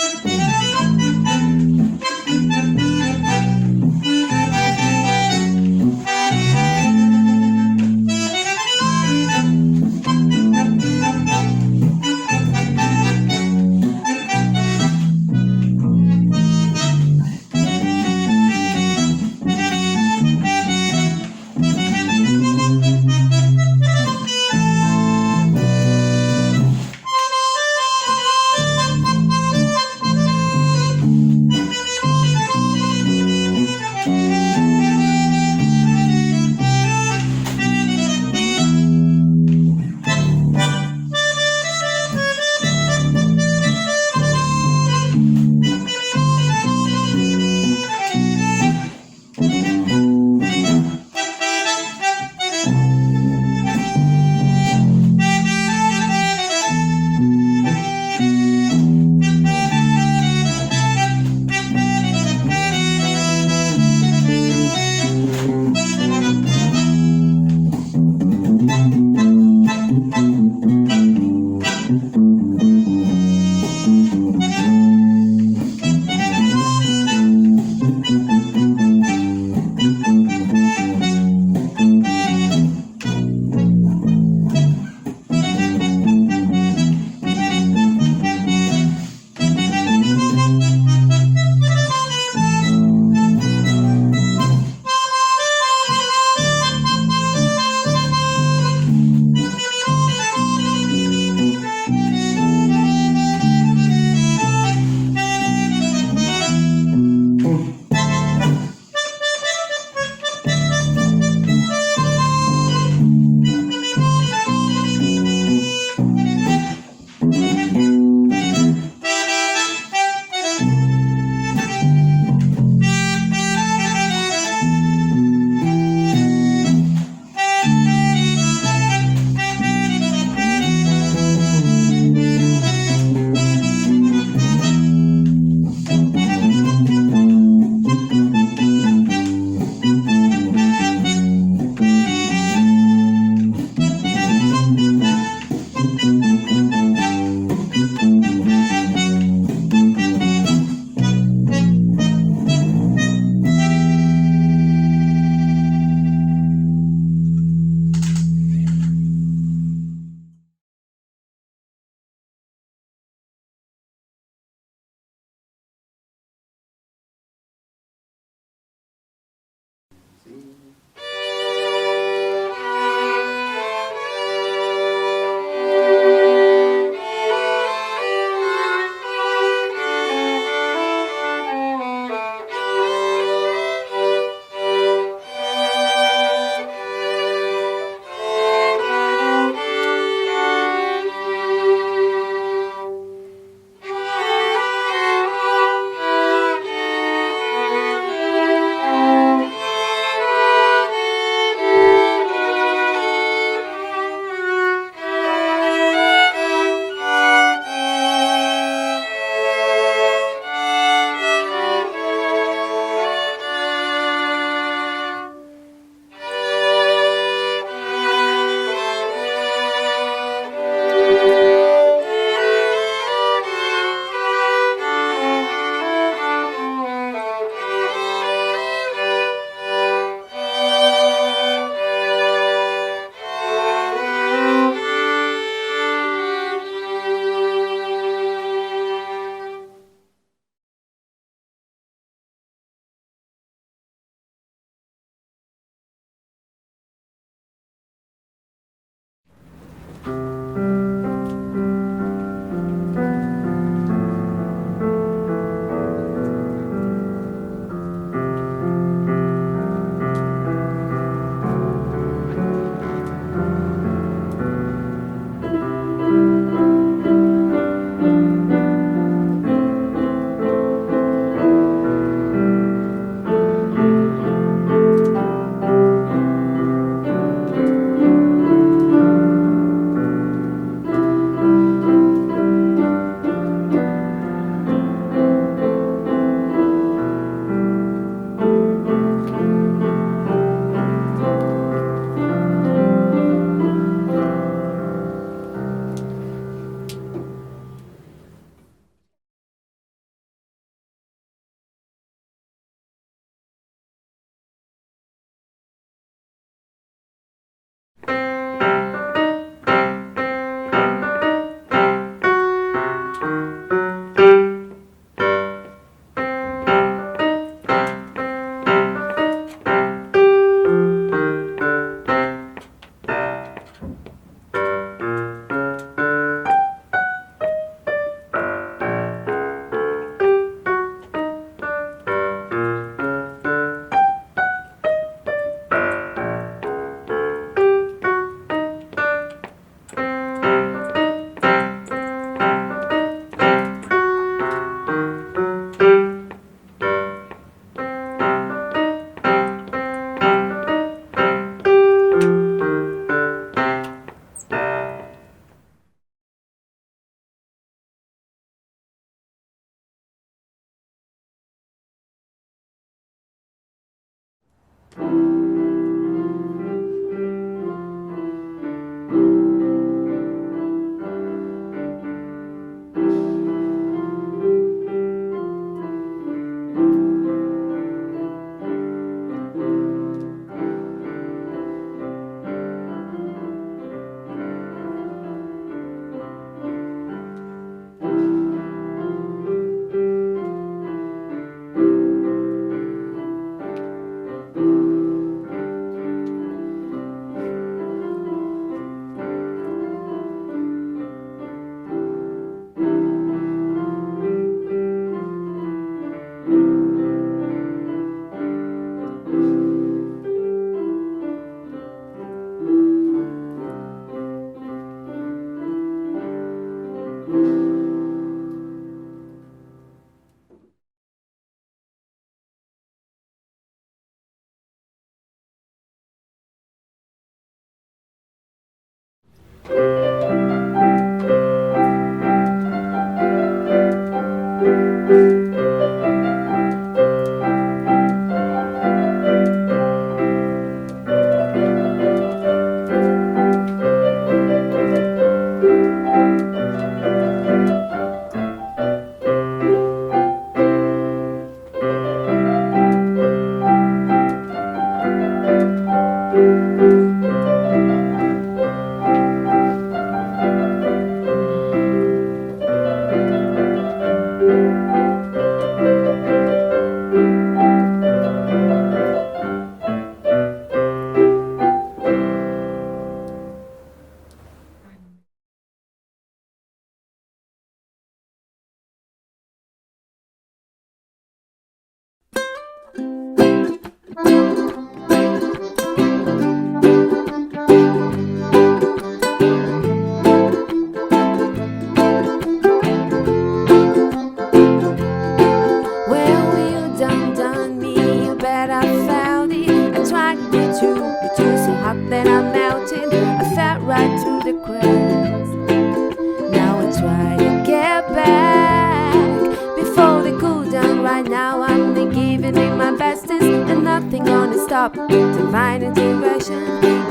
Divine intervention,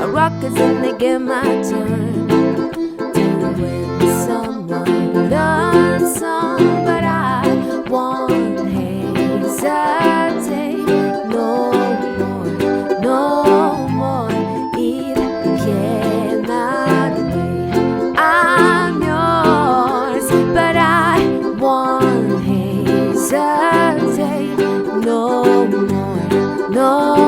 a rocket's in the game, my turn to win someone, learn some, but I won't hesitate no more, no more. It cannot wait. I'm yours, but I won't hesitate no more, no.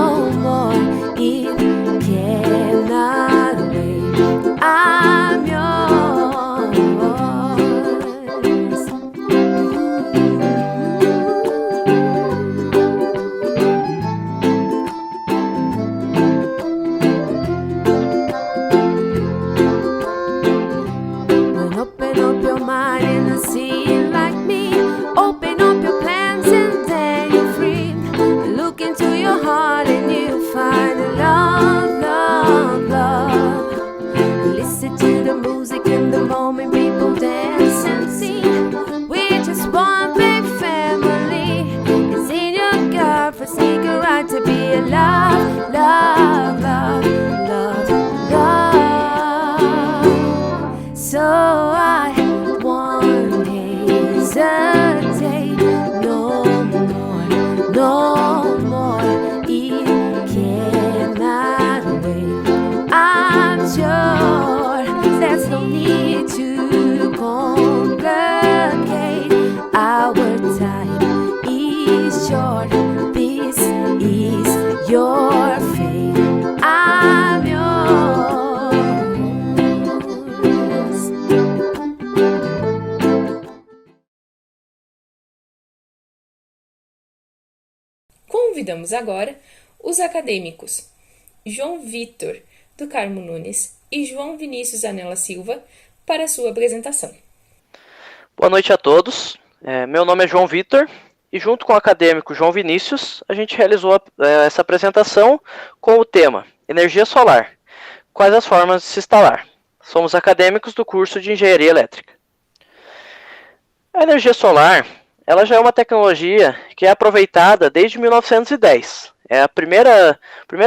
I'm yours. When open up your mind and see it like me, open up your plans and then you're free. Look into your heart and you find love, love, love. Listen to the music in the moment, people dance and sing. We're just one big family. It's in your gut for sneaker right to be alive. Love, love, love, love. So I won't hesitate no more, no more. It cannot wait. I'm sure there's no need to complicate. Our time is short. This is your fate. I'm yours. Convidamos agora os acadêmicos João Vitor do Carmo Nunes e João Vinícius Anela Silva para sua apresentação. Boa noite a todos. Meu nome é João Vitor e junto com o acadêmico João Vinícius, a gente realizou essa apresentação com o tema Energia Solar. Quais as formas de se instalar? Somos acadêmicos do curso de Engenharia Elétrica. A energia solar, ela já é uma tecnologia que é aproveitada desde 1910. O primeiro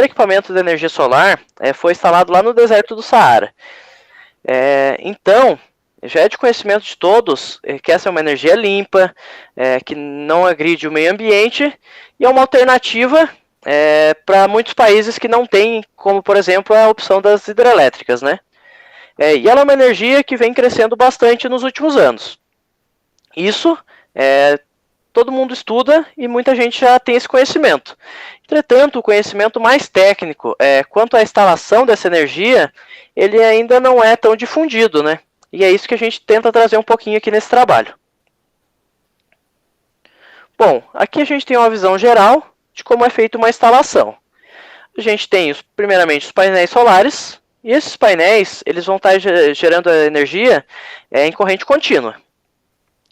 equipamento de energia solar foi instalado lá no deserto do Saara. Então, já é de conhecimento de todos que essa é uma energia limpa, que não agride o meio ambiente e é uma alternativa para muitos países que não têm, como por exemplo a opção das hidrelétricas, né? E ela é uma energia que vem crescendo bastante nos últimos anos. Isso todo mundo estuda e muita gente já tem esse conhecimento. Entretanto, o conhecimento mais técnico quanto à instalação dessa energia, ele ainda não é tão difundido, né? E é isso que a gente tenta trazer um pouquinho aqui nesse trabalho. Bom, aqui a gente tem uma visão geral de como é feita uma instalação. A gente tem, primeiramente, os painéis solares, e esses painéis eles vão estar gerando a energia em corrente contínua.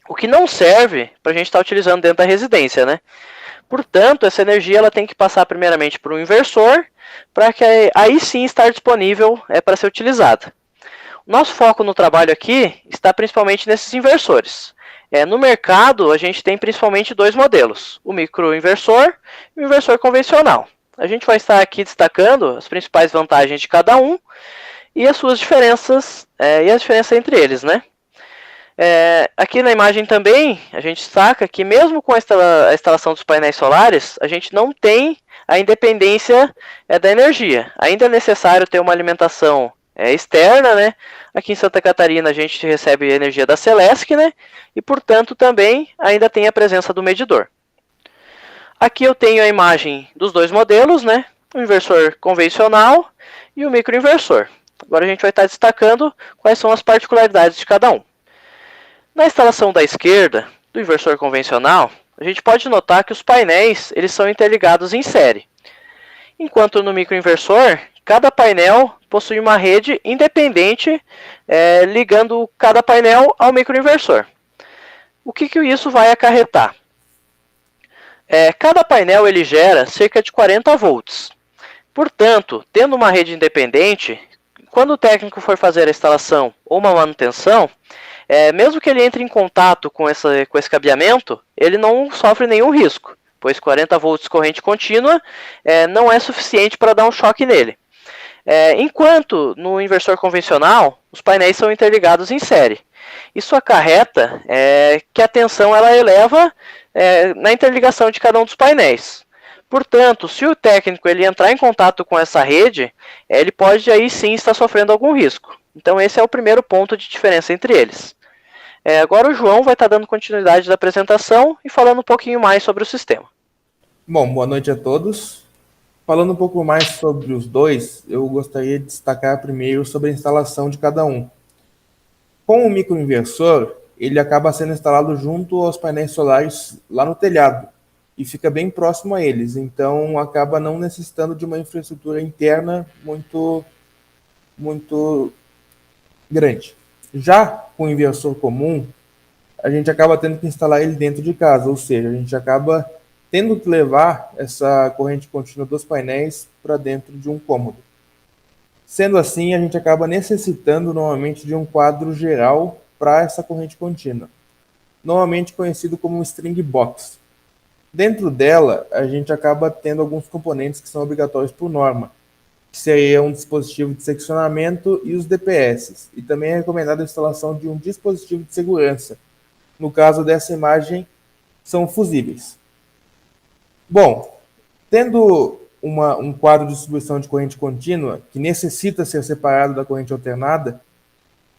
O que não serve para a gente estar utilizando dentro da residência, né? Portanto, essa energia ela tem que passar primeiramente por um inversor, para que aí sim estar disponível para ser utilizada. O nosso foco no trabalho aqui está principalmente nesses inversores. No mercado, a gente tem principalmente dois modelos, o microinversor e o inversor convencional. A gente vai estar aqui destacando as principais vantagens de cada um e as suas diferenças, e as diferenças entre eles, né? Aqui na imagem também, a gente destaca que mesmo com a instalação dos painéis solares, a gente não tem a independência da energia. Ainda é necessário ter uma alimentação externa, né? Aqui em Santa Catarina a gente recebe energia da Celesc, né? E portanto também ainda tem a presença do medidor. Aqui eu tenho a imagem dos dois modelos, né? O inversor convencional e o microinversor. Agora a gente vai estar destacando quais são as particularidades de cada um. Na instalação da esquerda, do inversor convencional, a gente pode notar que os painéis eles são interligados em série. Enquanto no microinversor, cada painel possui uma rede independente ligando cada painel ao microinversor. O que isso vai acarretar? Cada painel ele gera cerca de 40 volts. Portanto, tendo uma rede independente, quando o técnico for fazer a instalação ou uma manutenção, mesmo que ele entre em contato com esse cabeamento, ele não sofre nenhum risco, pois 40 volts corrente contínua não é suficiente para dar um choque nele. Enquanto no inversor convencional, os painéis são interligados em série. Isso acarreta que a tensão ela eleva na interligação de cada um dos painéis. Portanto, se o técnico ele entrar em contato com essa rede, ele pode aí sim estar sofrendo algum risco. Então esse é o primeiro ponto de diferença entre eles. Agora o João vai estar dando continuidade da apresentação e falando um pouquinho mais sobre o sistema. Bom, boa noite a todos. Falando um pouco mais sobre os dois, eu gostaria de destacar primeiro sobre a instalação de cada um. Com o microinversor, ele acaba sendo instalado junto aos painéis solares lá no telhado e fica bem próximo a eles, então acaba não necessitando de uma infraestrutura interna muito grande. Já com o inversor comum, a gente acaba tendo que instalar ele dentro de casa, ou seja, a gente acaba tendo que levar essa corrente contínua dos painéis para dentro de um cômodo. Sendo assim, a gente acaba necessitando normalmente de um quadro geral para essa corrente contínua, normalmente conhecido como string box. Dentro dela, a gente acaba tendo alguns componentes que são obrigatórios por norma, que seria um dispositivo de seccionamento e os DPS, e também é recomendada a instalação de um dispositivo de segurança. No caso dessa imagem, são fusíveis. Bom, tendo um quadro de distribuição de corrente contínua, que necessita ser separado da corrente alternada,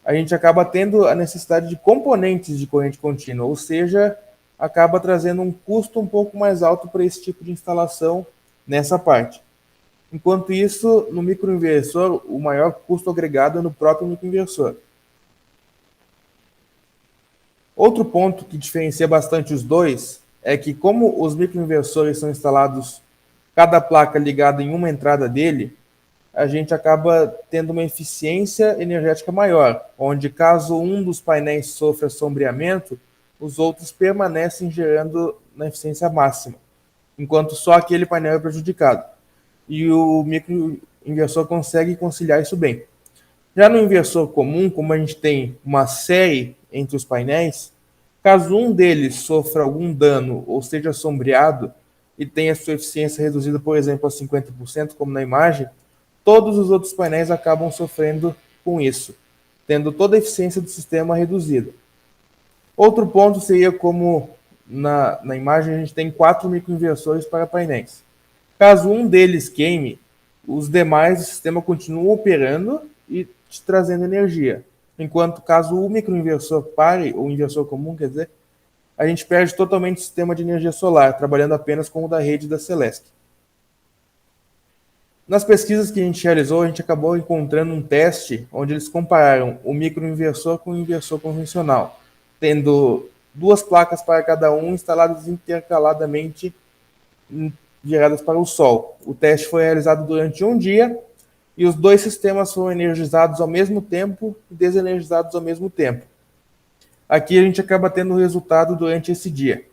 a gente acaba tendo a necessidade de componentes de corrente contínua, ou seja, acaba trazendo um custo um pouco mais alto para esse tipo de instalação nessa parte. Enquanto isso, no microinversor, o maior custo agregado é no próprio microinversor. Outro ponto que diferencia bastante os dois é que, como os microinversores são instalados cada placa ligada em uma entrada dele, a gente acaba tendo uma eficiência energética maior, onde caso um dos painéis sofra sombreamento, os outros permanecem gerando na eficiência máxima, enquanto só aquele painel é prejudicado. E o microinversor consegue conciliar isso bem. Já no inversor comum, como a gente tem uma série entre os painéis, caso um deles sofra algum dano ou seja sombreado e tenha sua eficiência reduzida, por exemplo, a 50%, como na imagem, todos os outros painéis acabam sofrendo com isso, tendo toda a eficiência do sistema reduzida. Outro ponto seria como na imagem a gente tem 4 microinversores para painéis. Caso um deles queime, os demais o sistema continua operando e te trazendo energia. Enquanto caso o microinversor pare, ou inversor comum, quer dizer, a gente perde totalmente o sistema de energia solar, trabalhando apenas com o da rede da Celesc. Nas pesquisas que a gente realizou, a gente acabou encontrando um teste onde eles compararam o microinversor com o inversor convencional, tendo 2 placas para cada um instaladas intercaladamente geradas para o Sol. O teste foi realizado durante um dia e os 2 sistemas foram energizados ao mesmo tempo e desenergizados ao mesmo tempo. Aqui a gente acaba tendo o resultado durante esse dia.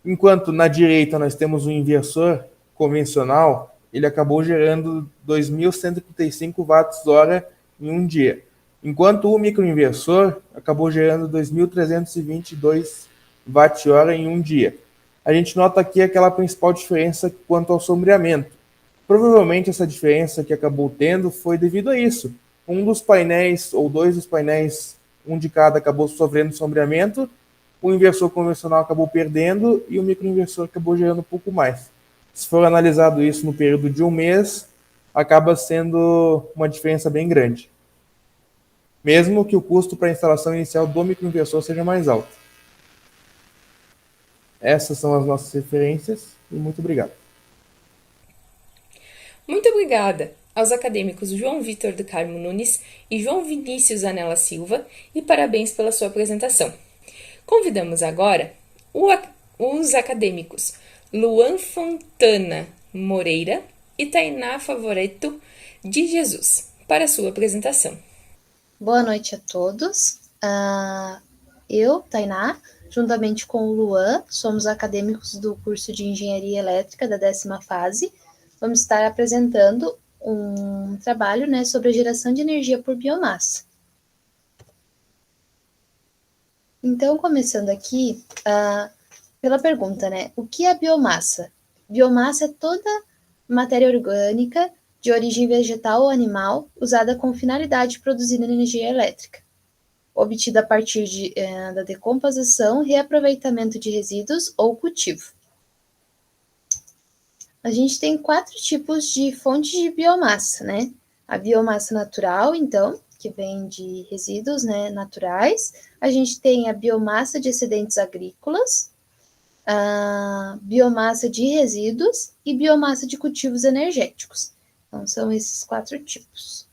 Enquanto na direita nós temos o inversor convencional, ele acabou gerando 2.135 watts-hora em um dia, enquanto o microinversor acabou gerando 2.322 watt-hora em um dia. A gente nota aqui aquela principal diferença quanto ao sombreamento. Provavelmente essa diferença que acabou tendo foi devido a isso. Um dos painéis, ou 2 dos painéis, um de cada, acabou sofrendo sombreamento, o inversor convencional acabou perdendo e o microinversor acabou gerando um pouco mais. Se for analisado isso no período de um mês, acaba sendo uma diferença bem grande, mesmo que o custo para a instalação inicial do microinversor seja mais alto. Essas são as nossas referências e muito obrigado. Muito obrigada aos acadêmicos João Vitor do Carmo Nunes e João Vinícius Anela Silva e parabéns pela sua apresentação. Convidamos agora os acadêmicos Luan Fontana Moreira e Tainá Favoreto de Jesus para sua apresentação. Boa noite a todos. Eu, Tainá, juntamente com o Luan, somos acadêmicos do curso de Engenharia Elétrica da 10ª fase. Vamos estar apresentando um trabalho, né, sobre a geração de energia por biomassa. Então, começando aqui, pela pergunta, né, o que é biomassa? Biomassa é toda matéria orgânica de origem vegetal ou animal usada com finalidade de produzir energia elétrica, obtida a partir da decomposição, reaproveitamento de resíduos ou cultivo. A gente tem 4 tipos de fontes de biomassa, né? A biomassa natural, então, que vem de resíduos, né, naturais. A gente tem a biomassa de excedentes agrícolas, a biomassa de resíduos e biomassa de cultivos energéticos. Então, são esses 4 tipos.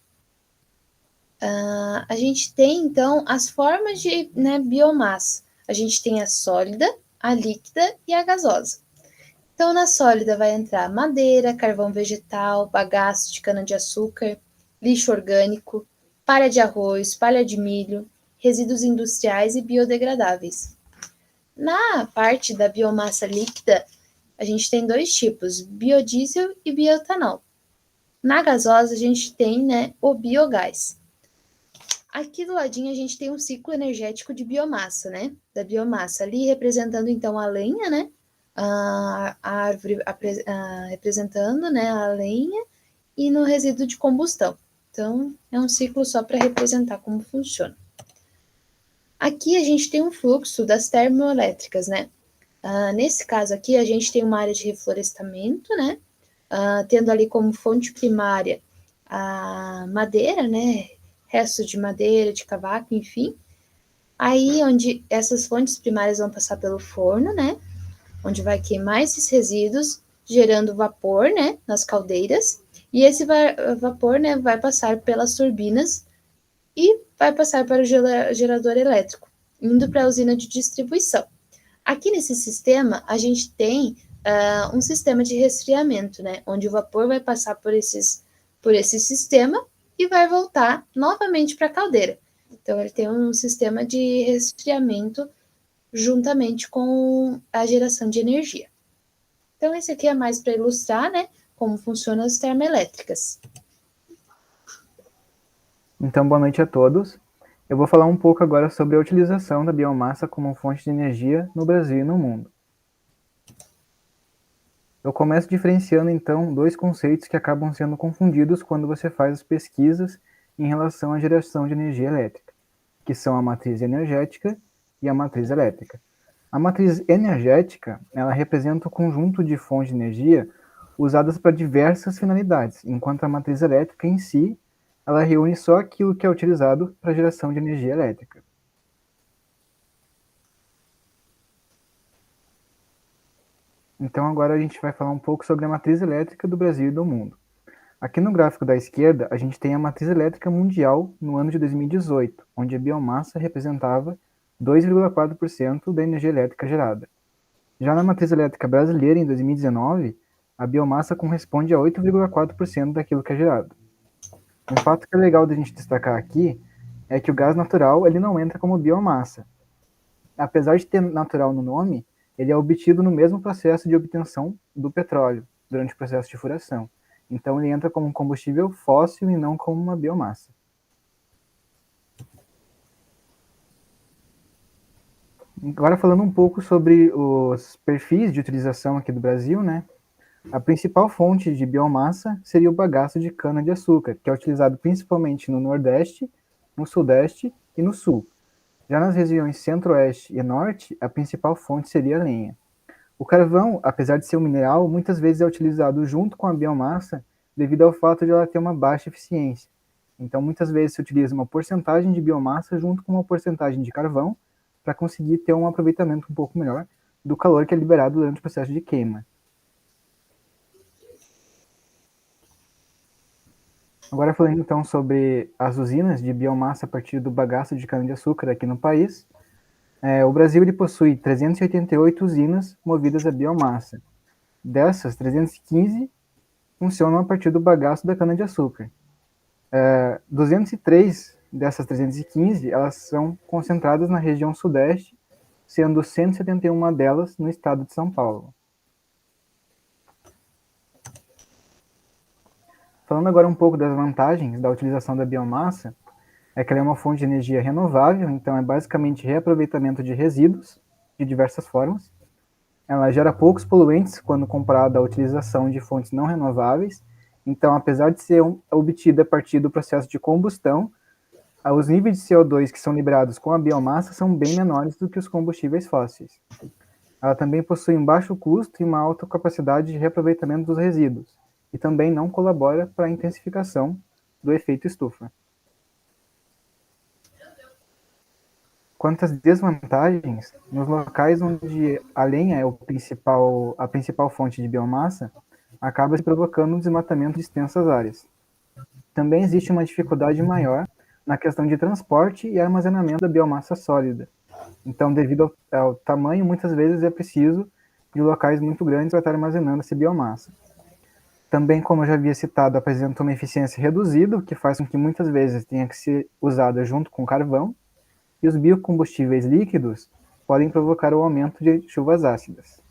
A gente tem, então, as formas de, né, biomassa. A gente tem a sólida, a líquida e a gasosa. Então, na sólida vai entrar madeira, carvão vegetal, bagaço de cana-de-açúcar, lixo orgânico, palha de arroz, palha de milho, resíduos industriais e biodegradáveis. Na parte da biomassa líquida, a gente tem 2 tipos, biodiesel e bioetanol. Na gasosa, a gente tem, né, o biogás. Aqui do ladinho, a gente tem um ciclo energético de biomassa, né? Da biomassa ali representando, então, a lenha, né? A árvore representando, né, a lenha e no resíduo de combustão. Então, é um ciclo só para representar como funciona. Aqui a gente tem um fluxo das termoelétricas, né? Nesse caso aqui, a gente tem uma área de reflorestamento, né? Tendo ali como fonte primária a madeira, né? Resto de madeira, de cavaco, enfim. Aí, onde essas fontes primárias vão passar pelo forno, né? Onde vai queimar esses resíduos, gerando vapor, né, nas caldeiras, e esse vapor, né, vai passar pelas turbinas e vai passar para o gerador elétrico, indo para a usina de distribuição. Aqui nesse sistema, a gente tem um sistema de resfriamento, né, onde o vapor vai passar por esse sistema e vai voltar novamente para a caldeira. Então, ele tem um sistema de resfriamento juntamente com a geração de energia. Então, esse aqui é mais para ilustrar, né, como funcionam as termoelétricas. Então, boa noite a todos. Eu vou falar um pouco agora sobre a utilização da biomassa como fonte de energia no Brasil e no mundo. Eu começo diferenciando, então, 2 conceitos que acabam sendo confundidos quando você faz as pesquisas em relação à geração de energia elétrica, que são a matriz energética e a matriz elétrica. A matriz energética, ela representa o conjunto de fontes de energia usadas para diversas finalidades, enquanto a matriz elétrica em si, ela reúne só aquilo que é utilizado para a geração de energia elétrica. Então agora a gente vai falar um pouco sobre a matriz elétrica do Brasil e do mundo. Aqui no gráfico da esquerda, a gente tem a matriz elétrica mundial no ano de 2018, onde a biomassa representava 2,4% da energia elétrica gerada. Já na matriz elétrica brasileira, em 2019, a biomassa corresponde a 8,4% daquilo que é gerado. Um fato que é legal da gente destacar aqui é que o gás natural ele não entra como biomassa. Apesar de ter natural no nome, ele é obtido no mesmo processo de obtenção do petróleo, durante o processo de furação. Então ele entra como um combustível fóssil e não como uma biomassa. Agora falando um pouco sobre os perfis de utilização aqui do Brasil, né? A principal fonte de biomassa seria o bagaço de cana-de-açúcar, que é utilizado principalmente no Nordeste, no Sudeste e no Sul. Já nas regiões Centro-Oeste e Norte, a principal fonte seria a lenha. O carvão, apesar de ser um mineral, muitas vezes é utilizado junto com a biomassa devido ao fato de ela ter uma baixa eficiência. Então, muitas vezes se utiliza uma porcentagem de biomassa junto com uma porcentagem de carvão para conseguir ter um aproveitamento um pouco melhor do calor que é liberado durante o processo de queima. Agora falando então sobre as usinas de biomassa a partir do bagaço de cana-de-açúcar aqui no país, o Brasil ele possui 388 usinas movidas a biomassa. Dessas, 315 funcionam a partir do bagaço da cana-de-açúcar. 203 dessas 315, elas são concentradas na região sudeste, sendo 171 delas no estado de São Paulo. Falando agora um pouco das vantagens da utilização da biomassa, é que ela é uma fonte de energia renovável, então é basicamente reaproveitamento de resíduos de diversas formas. Ela gera poucos poluentes quando comparada à utilização de fontes não renováveis, então apesar de ser obtida a partir do processo de combustão, os níveis de CO2 que são liberados com a biomassa são bem menores do que os combustíveis fósseis. Ela também possui um baixo custo e uma alta capacidade de reaproveitamento dos resíduos, e também não colabora para a intensificação do efeito estufa. Quanto às desvantagens, nos locais onde a lenha é a principal fonte de biomassa, acaba se provocando um desmatamento de extensas áreas. Também existe uma dificuldade maior na questão de transporte e armazenamento da biomassa sólida. Então, devido ao tamanho, muitas vezes é preciso de locais muito grandes para estar armazenando essa biomassa. Também, como eu já havia citado, apresenta uma eficiência reduzida, o que faz com que muitas vezes tenha que ser usada junto com carvão, e os biocombustíveis líquidos podem provocar o aumento de chuvas ácidas.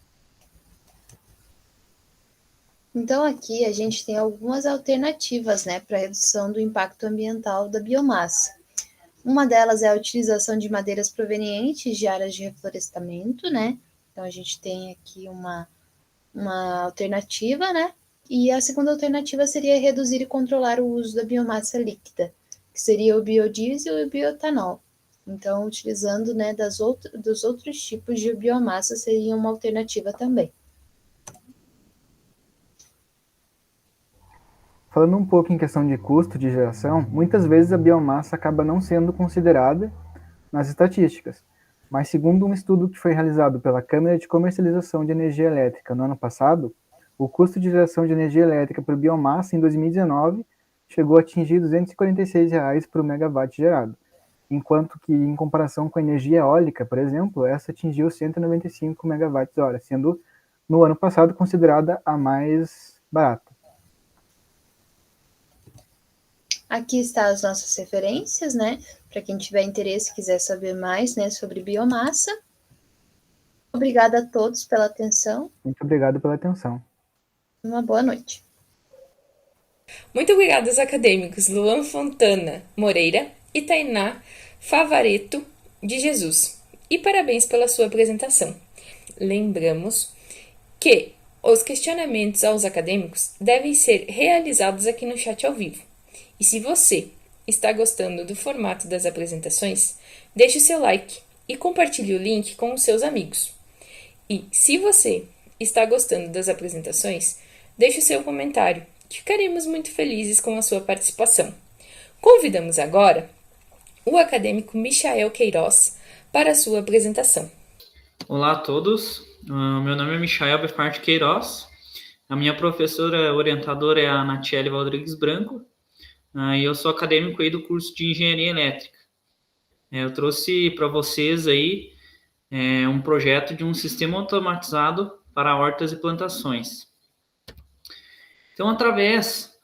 Então, aqui a gente tem algumas alternativas, né, para a redução do impacto ambiental da biomassa. Uma delas é a utilização de madeiras provenientes de áreas de reflorestamento, né? Então, a gente tem aqui uma alternativa, né? E a segunda alternativa seria reduzir e controlar o uso da biomassa líquida, que seria o biodiesel e o bioetanol. Então, utilizando, né, dos outros tipos de biomassa seria uma alternativa também. Falando um pouco em questão de custo de geração, muitas vezes a biomassa acaba não sendo considerada nas estatísticas, mas segundo um estudo que foi realizado pela Câmara de Comercialização de Energia Elétrica no ano passado, o custo de geração de energia elétrica por biomassa em 2019 chegou a atingir R$ 246 por megawatt gerado, enquanto que em comparação com a energia eólica, por exemplo, essa atingiu 195 megawatts-hora, sendo no ano passado considerada a mais barata. Aqui estão as nossas referências, né? Para quem tiver interesse e quiser saber mais, né, sobre biomassa. Obrigada a todos pela atenção. Muito obrigado pela atenção. Uma boa noite. Muito obrigada aos acadêmicos Luan Fontana Moreira e Tainá Favaretto de Jesus. E parabéns pela sua apresentação. Lembramos que os questionamentos aos acadêmicos devem ser realizados aqui no chat ao vivo. E se você está gostando do formato das apresentações, deixe o seu like e compartilhe o link com os seus amigos. E se você está gostando das apresentações, deixe o seu comentário, que ficaremos muito felizes com a sua participação. Convidamos agora o acadêmico Michael Queiroz para a sua apresentação. Olá a todos, meu nome é Michael Befarte Queiroz, a minha professora orientadora é a Natiele Valdrigues Branco, e eu sou acadêmico aí do curso de Engenharia Elétrica. Eu trouxe para vocês aí um projeto de um sistema automatizado para hortas e plantações. Então, através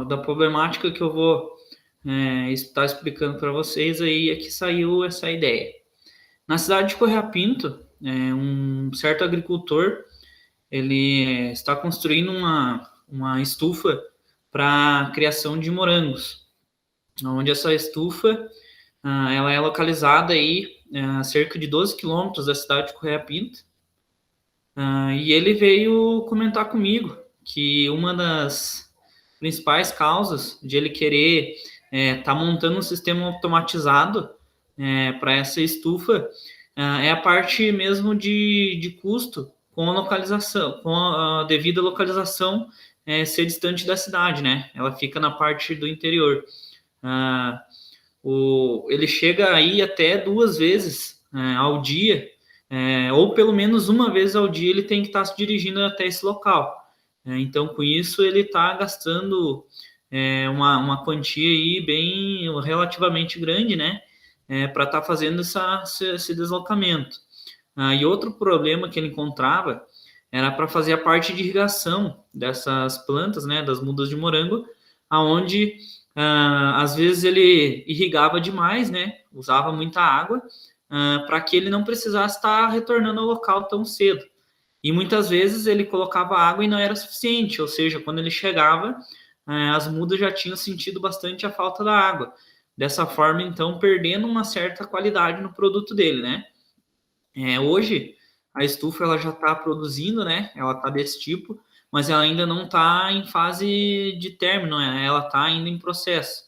da problemática que eu vou estar explicando para vocês aí, é que saiu essa ideia. Na cidade de Correia Pinto, um certo agricultor, ele está construindo uma estufa para a criação de morangos, onde essa estufa ela é localizada aí a cerca de 12 quilômetros da cidade de Correia Pinto, e ele veio comentar comigo que uma das principais causas de ele querer estar montando um sistema automatizado para essa estufa é a parte mesmo de custo com a localização, com a devida localização ser distante da cidade, né? Ela fica na parte do interior. Ele chega aí até 2 vezes ao dia, ou pelo menos uma vez ao dia ele tem que estar se dirigindo até esse local. Então, com isso, ele está gastando uma quantia aí bem relativamente grande, né? Para estar fazendo esse deslocamento. E outro problema que ele encontrava era para fazer a parte de irrigação dessas plantas, né? Das mudas de morango, aonde às vezes ele irrigava demais, né? Usava muita água para que ele não precisasse estar retornando ao local tão cedo. E muitas vezes ele colocava água e não era suficiente, ou seja, quando ele chegava, as mudas já tinham sentido bastante a falta da água. Dessa forma, então, perdendo uma certa qualidade no produto dele, né? Hoje, a estufa ela já está produzindo, né? Ela está desse tipo, mas ela ainda não está em fase de término, né? Ela está ainda em processo.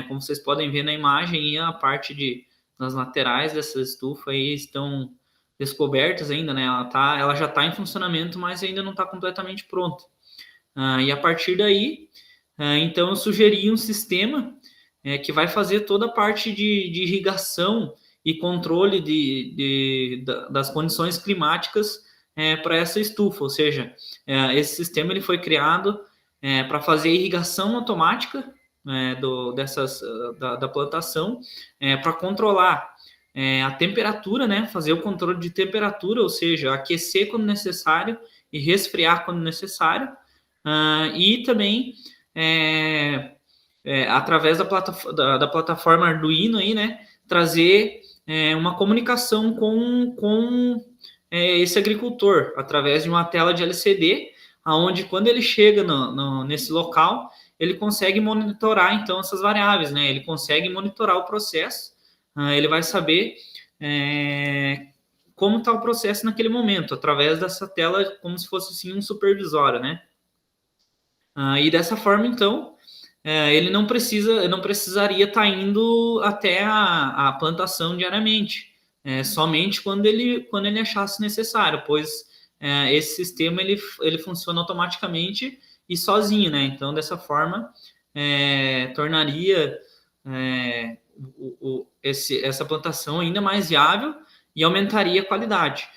Como vocês podem ver na imagem, a parte das laterais dessa estufa aí estão descobertas ainda, né? Ela já está em funcionamento, mas ainda não está completamente pronta. E a partir daí, então eu sugeri um sistema que vai fazer toda a parte de irrigação e controle das condições climáticas para essa estufa, ou seja, esse sistema ele foi criado para fazer irrigação automática da plantação, para controlar a temperatura, né? Fazer o controle de temperatura, ou seja, aquecer quando necessário e resfriar quando necessário, e também através da plataforma Arduino aí, né? Trazer uma comunicação com esse agricultor através de uma tela de LCD, aonde quando ele chega nesse local ele consegue monitorar então essas variáveis, né? Ele consegue monitorar o processo. Ele vai saber como está o processo naquele momento, através dessa tela, como se fosse assim, um supervisório, né? E dessa forma, então, ele não precisaria estar indo até a plantação diariamente, somente quando ele achasse necessário, pois esse sistema ele funciona automaticamente e sozinho, né? Então, dessa forma, tornaria essa plantação ainda mais viável e aumentaria a qualidade.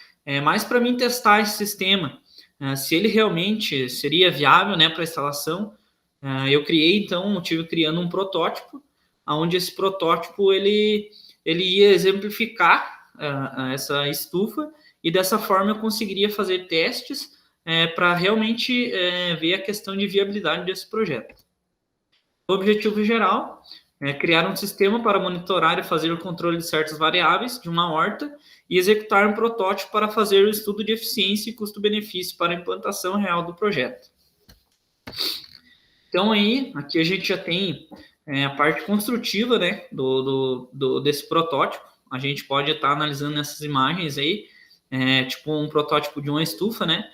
Mas para mim testar esse sistema, se ele realmente seria viável, né, para instalação, eu estive criando um protótipo, onde esse protótipo ele ia exemplificar essa estufa e dessa forma eu conseguiria fazer testes para realmente ver a questão de viabilidade desse projeto. O objetivo geral criar um sistema para monitorar e fazer o controle de certas variáveis de uma horta e executar um protótipo para fazer o estudo de eficiência e custo-benefício para a implantação real do projeto. Então, aí, aqui a gente já tem a parte construtiva, né, desse protótipo. A gente pode estar analisando essas imagens aí, tipo um protótipo de uma estufa, né,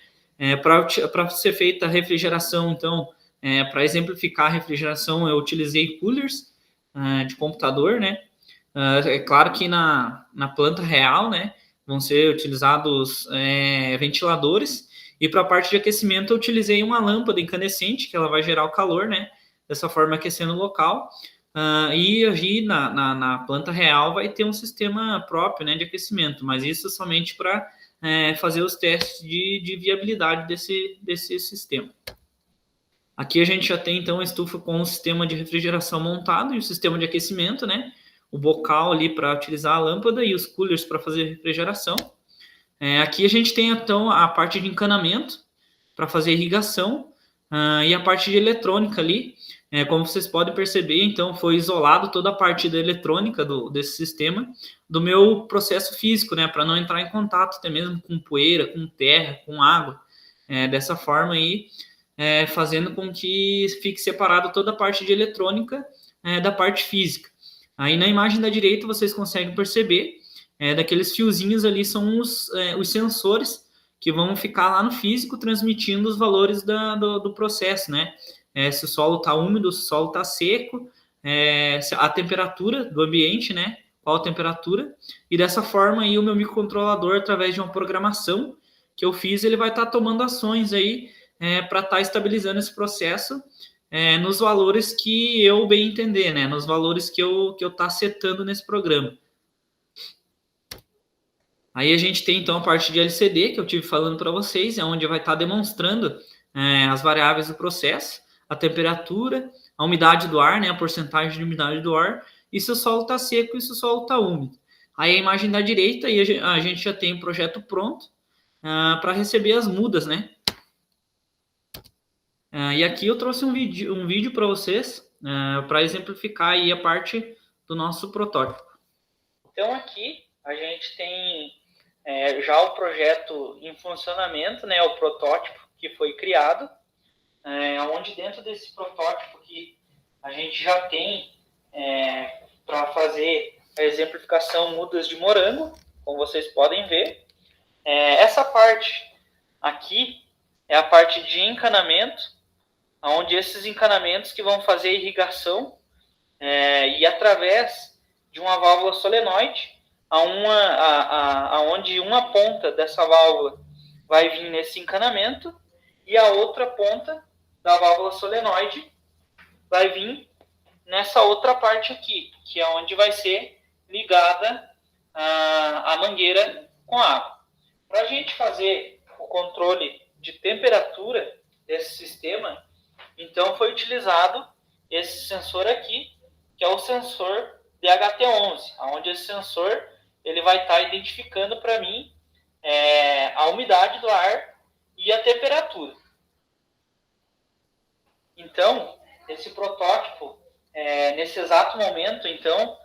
para ser feita a refrigeração. Então, para exemplificar a refrigeração, eu utilizei coolers de computador, né? É claro que na planta real, né, vão ser utilizados ventiladores, e para a parte de aquecimento eu utilizei uma lâmpada incandescente, que ela vai gerar o calor, né? Dessa forma aquecendo o local. E aí na planta real vai ter um sistema próprio, né, de aquecimento, mas isso somente para fazer os testes de viabilidade desse sistema. Aqui a gente já tem, então, a estufa com o sistema de refrigeração montado e o sistema de aquecimento, né? O bocal ali para utilizar a lâmpada e os coolers para fazer refrigeração. Aqui a gente tem, então, a parte de encanamento para fazer irrigação e a parte de eletrônica ali. Como vocês podem perceber, então, foi isolado toda a parte da eletrônica desse sistema do meu processo físico, né? Para não entrar em contato até mesmo com poeira, com terra, com água. Dessa forma aí, fazendo com que fique separado toda a parte de eletrônica da parte física. Aí na imagem da direita vocês conseguem perceber, daqueles fiozinhos ali são os sensores que vão ficar lá no físico transmitindo os valores do processo, né? Se o solo está úmido, se o solo está seco, a temperatura do ambiente, né? Qual a temperatura, e dessa forma aí o meu microcontrolador, através de uma programação, que eu fiz, ele vai estar tomando ações aí para estar estabilizando esse processo nos valores que eu bem entender, né? Nos valores que eu tá setando nesse programa. Aí a gente tem, então, a parte de LCD, que eu tive falando para vocês, onde vai estar demonstrando as variáveis do processo, a temperatura, a umidade do ar, né, a porcentagem de umidade do ar, e se o solo está seco e se o solo está úmido. Aí a imagem da direita, aí a gente já tem o projeto pronto para receber as mudas, né? E aqui eu trouxe um vídeo para vocês, para exemplificar aí a parte do nosso protótipo. Então aqui a gente tem já o projeto em funcionamento, né, o protótipo que foi criado, onde dentro desse protótipo que a gente já tem para fazer a exemplificação mudas de morango, como vocês podem ver. Essa parte aqui é a parte de encanamento, onde esses encanamentos que vão fazer a irrigação e através de uma válvula solenoide, onde uma ponta dessa válvula vai vir nesse encanamento e a outra ponta da válvula solenoide vai vir nessa outra parte aqui, que é onde vai ser ligada a mangueira com água. Para a gente fazer o controle de temperatura desse sistema, então foi utilizado esse sensor aqui, que é o sensor DHT11, onde esse sensor ele vai estar identificando para mim a umidade do ar e a temperatura. Então, esse protótipo, nesse exato momento, então,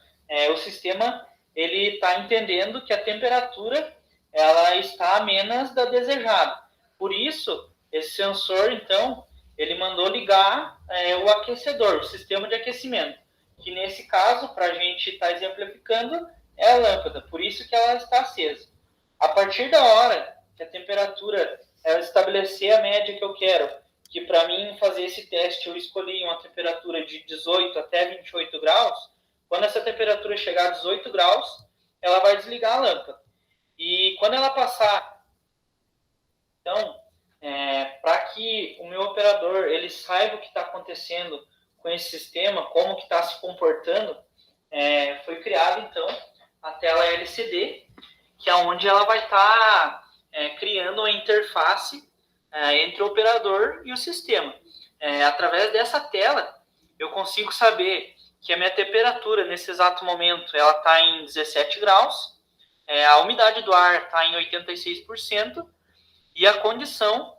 o sistema ele está entendendo que a temperatura ela está a menos da desejada. Por isso, esse sensor, então, ele mandou ligar o aquecedor, o sistema de aquecimento, que nesse caso, para a gente estar exemplificando, é a lâmpada, por isso que ela está acesa. A partir da hora que a temperatura ela estabelecer a média que eu quero, que para mim fazer esse teste eu escolhi uma temperatura de 18 até 28 graus, quando essa temperatura chegar a 18 graus, ela vai desligar a lâmpada. E quando ela passar, então, para que o meu operador ele saiba o que está acontecendo com esse sistema, como que está se comportando, foi criado, então, a tela LCD, que é onde ela vai estar criando uma interface entre o operador e o sistema. Através dessa tela, eu consigo saber que a minha temperatura, nesse exato momento, ela está em 17 graus, a umidade do ar está em 86%, e a condição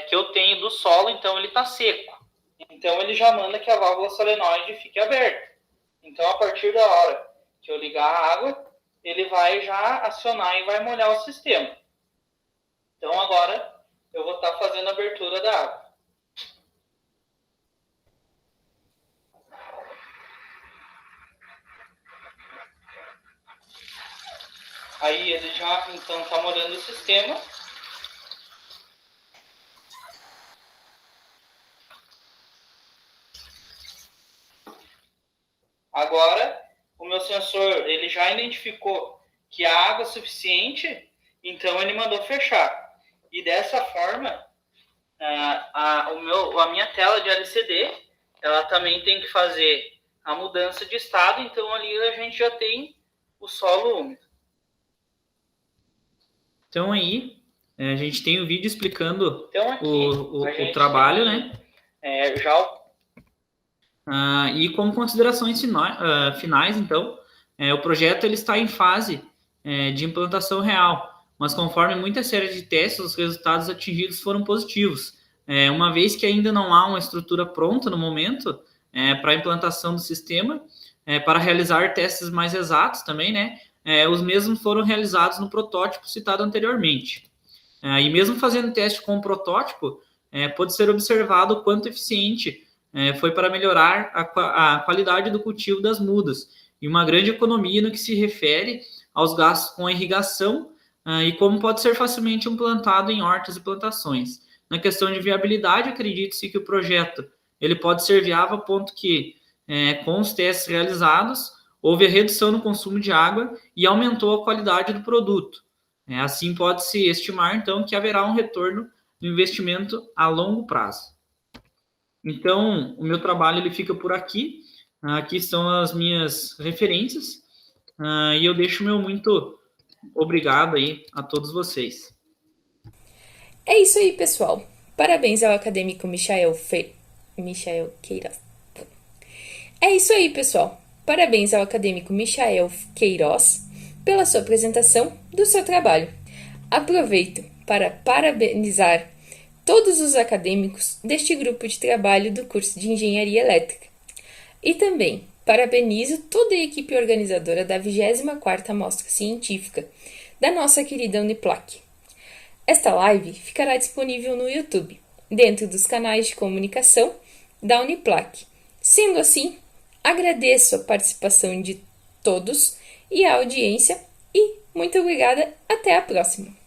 que eu tenho do solo, então, ele está seco. Então, ele já manda que a válvula solenoide fique aberta. Então, a partir da hora que eu ligar a água, ele vai já acionar e vai molhar o sistema. Então, agora, eu vou estar fazendo a abertura da água. Aí, ele já, então, está molhando o sistema. Agora, o meu sensor ele já identificou que a água é suficiente, então ele mandou fechar. E dessa forma, a minha tela de LCD, ela também tem que fazer a mudança de estado, então ali a gente já tem o solo úmido. Então aí, a gente tem o vídeo explicando o trabalho, né? E como considerações finais, então, o projeto ele está em fase de implantação real, mas conforme muitas séries de testes, os resultados atingidos foram positivos. Uma vez que ainda não há uma estrutura pronta no momento para a implantação do sistema, para realizar testes mais exatos também, né? Os mesmos foram realizados no protótipo citado anteriormente. E mesmo fazendo teste com o protótipo, pode ser observado o quanto eficiente foi para melhorar a qualidade do cultivo das mudas e uma grande economia no que se refere aos gastos com a irrigação e como pode ser facilmente implantado em hortas e plantações. Na questão de viabilidade, acredita-se que o projeto ele pode ser viável a ponto que, com os testes realizados, houve a redução no consumo de água e aumentou a qualidade do produto. Assim pode-se estimar, então, que haverá um retorno do investimento a longo prazo. Então, o meu trabalho ele fica por aqui. Aqui estão as minhas referências. E eu deixo o meu muito obrigado aí a todos vocês. É isso aí, pessoal. Parabéns ao acadêmico Michael Queiroz. É isso aí, pessoal. Parabéns ao acadêmico Michael Queiroz pela sua apresentação do seu trabalho. Aproveito para parabenizar todos os acadêmicos deste grupo de trabalho do curso de Engenharia Elétrica. E também parabenizo toda a equipe organizadora da 24ª Mostra Científica da nossa querida Uniplac. Esta live ficará disponível no YouTube, dentro dos canais de comunicação da Uniplac. Sendo assim, agradeço a participação de todos e a audiência e muito obrigada, até a próxima!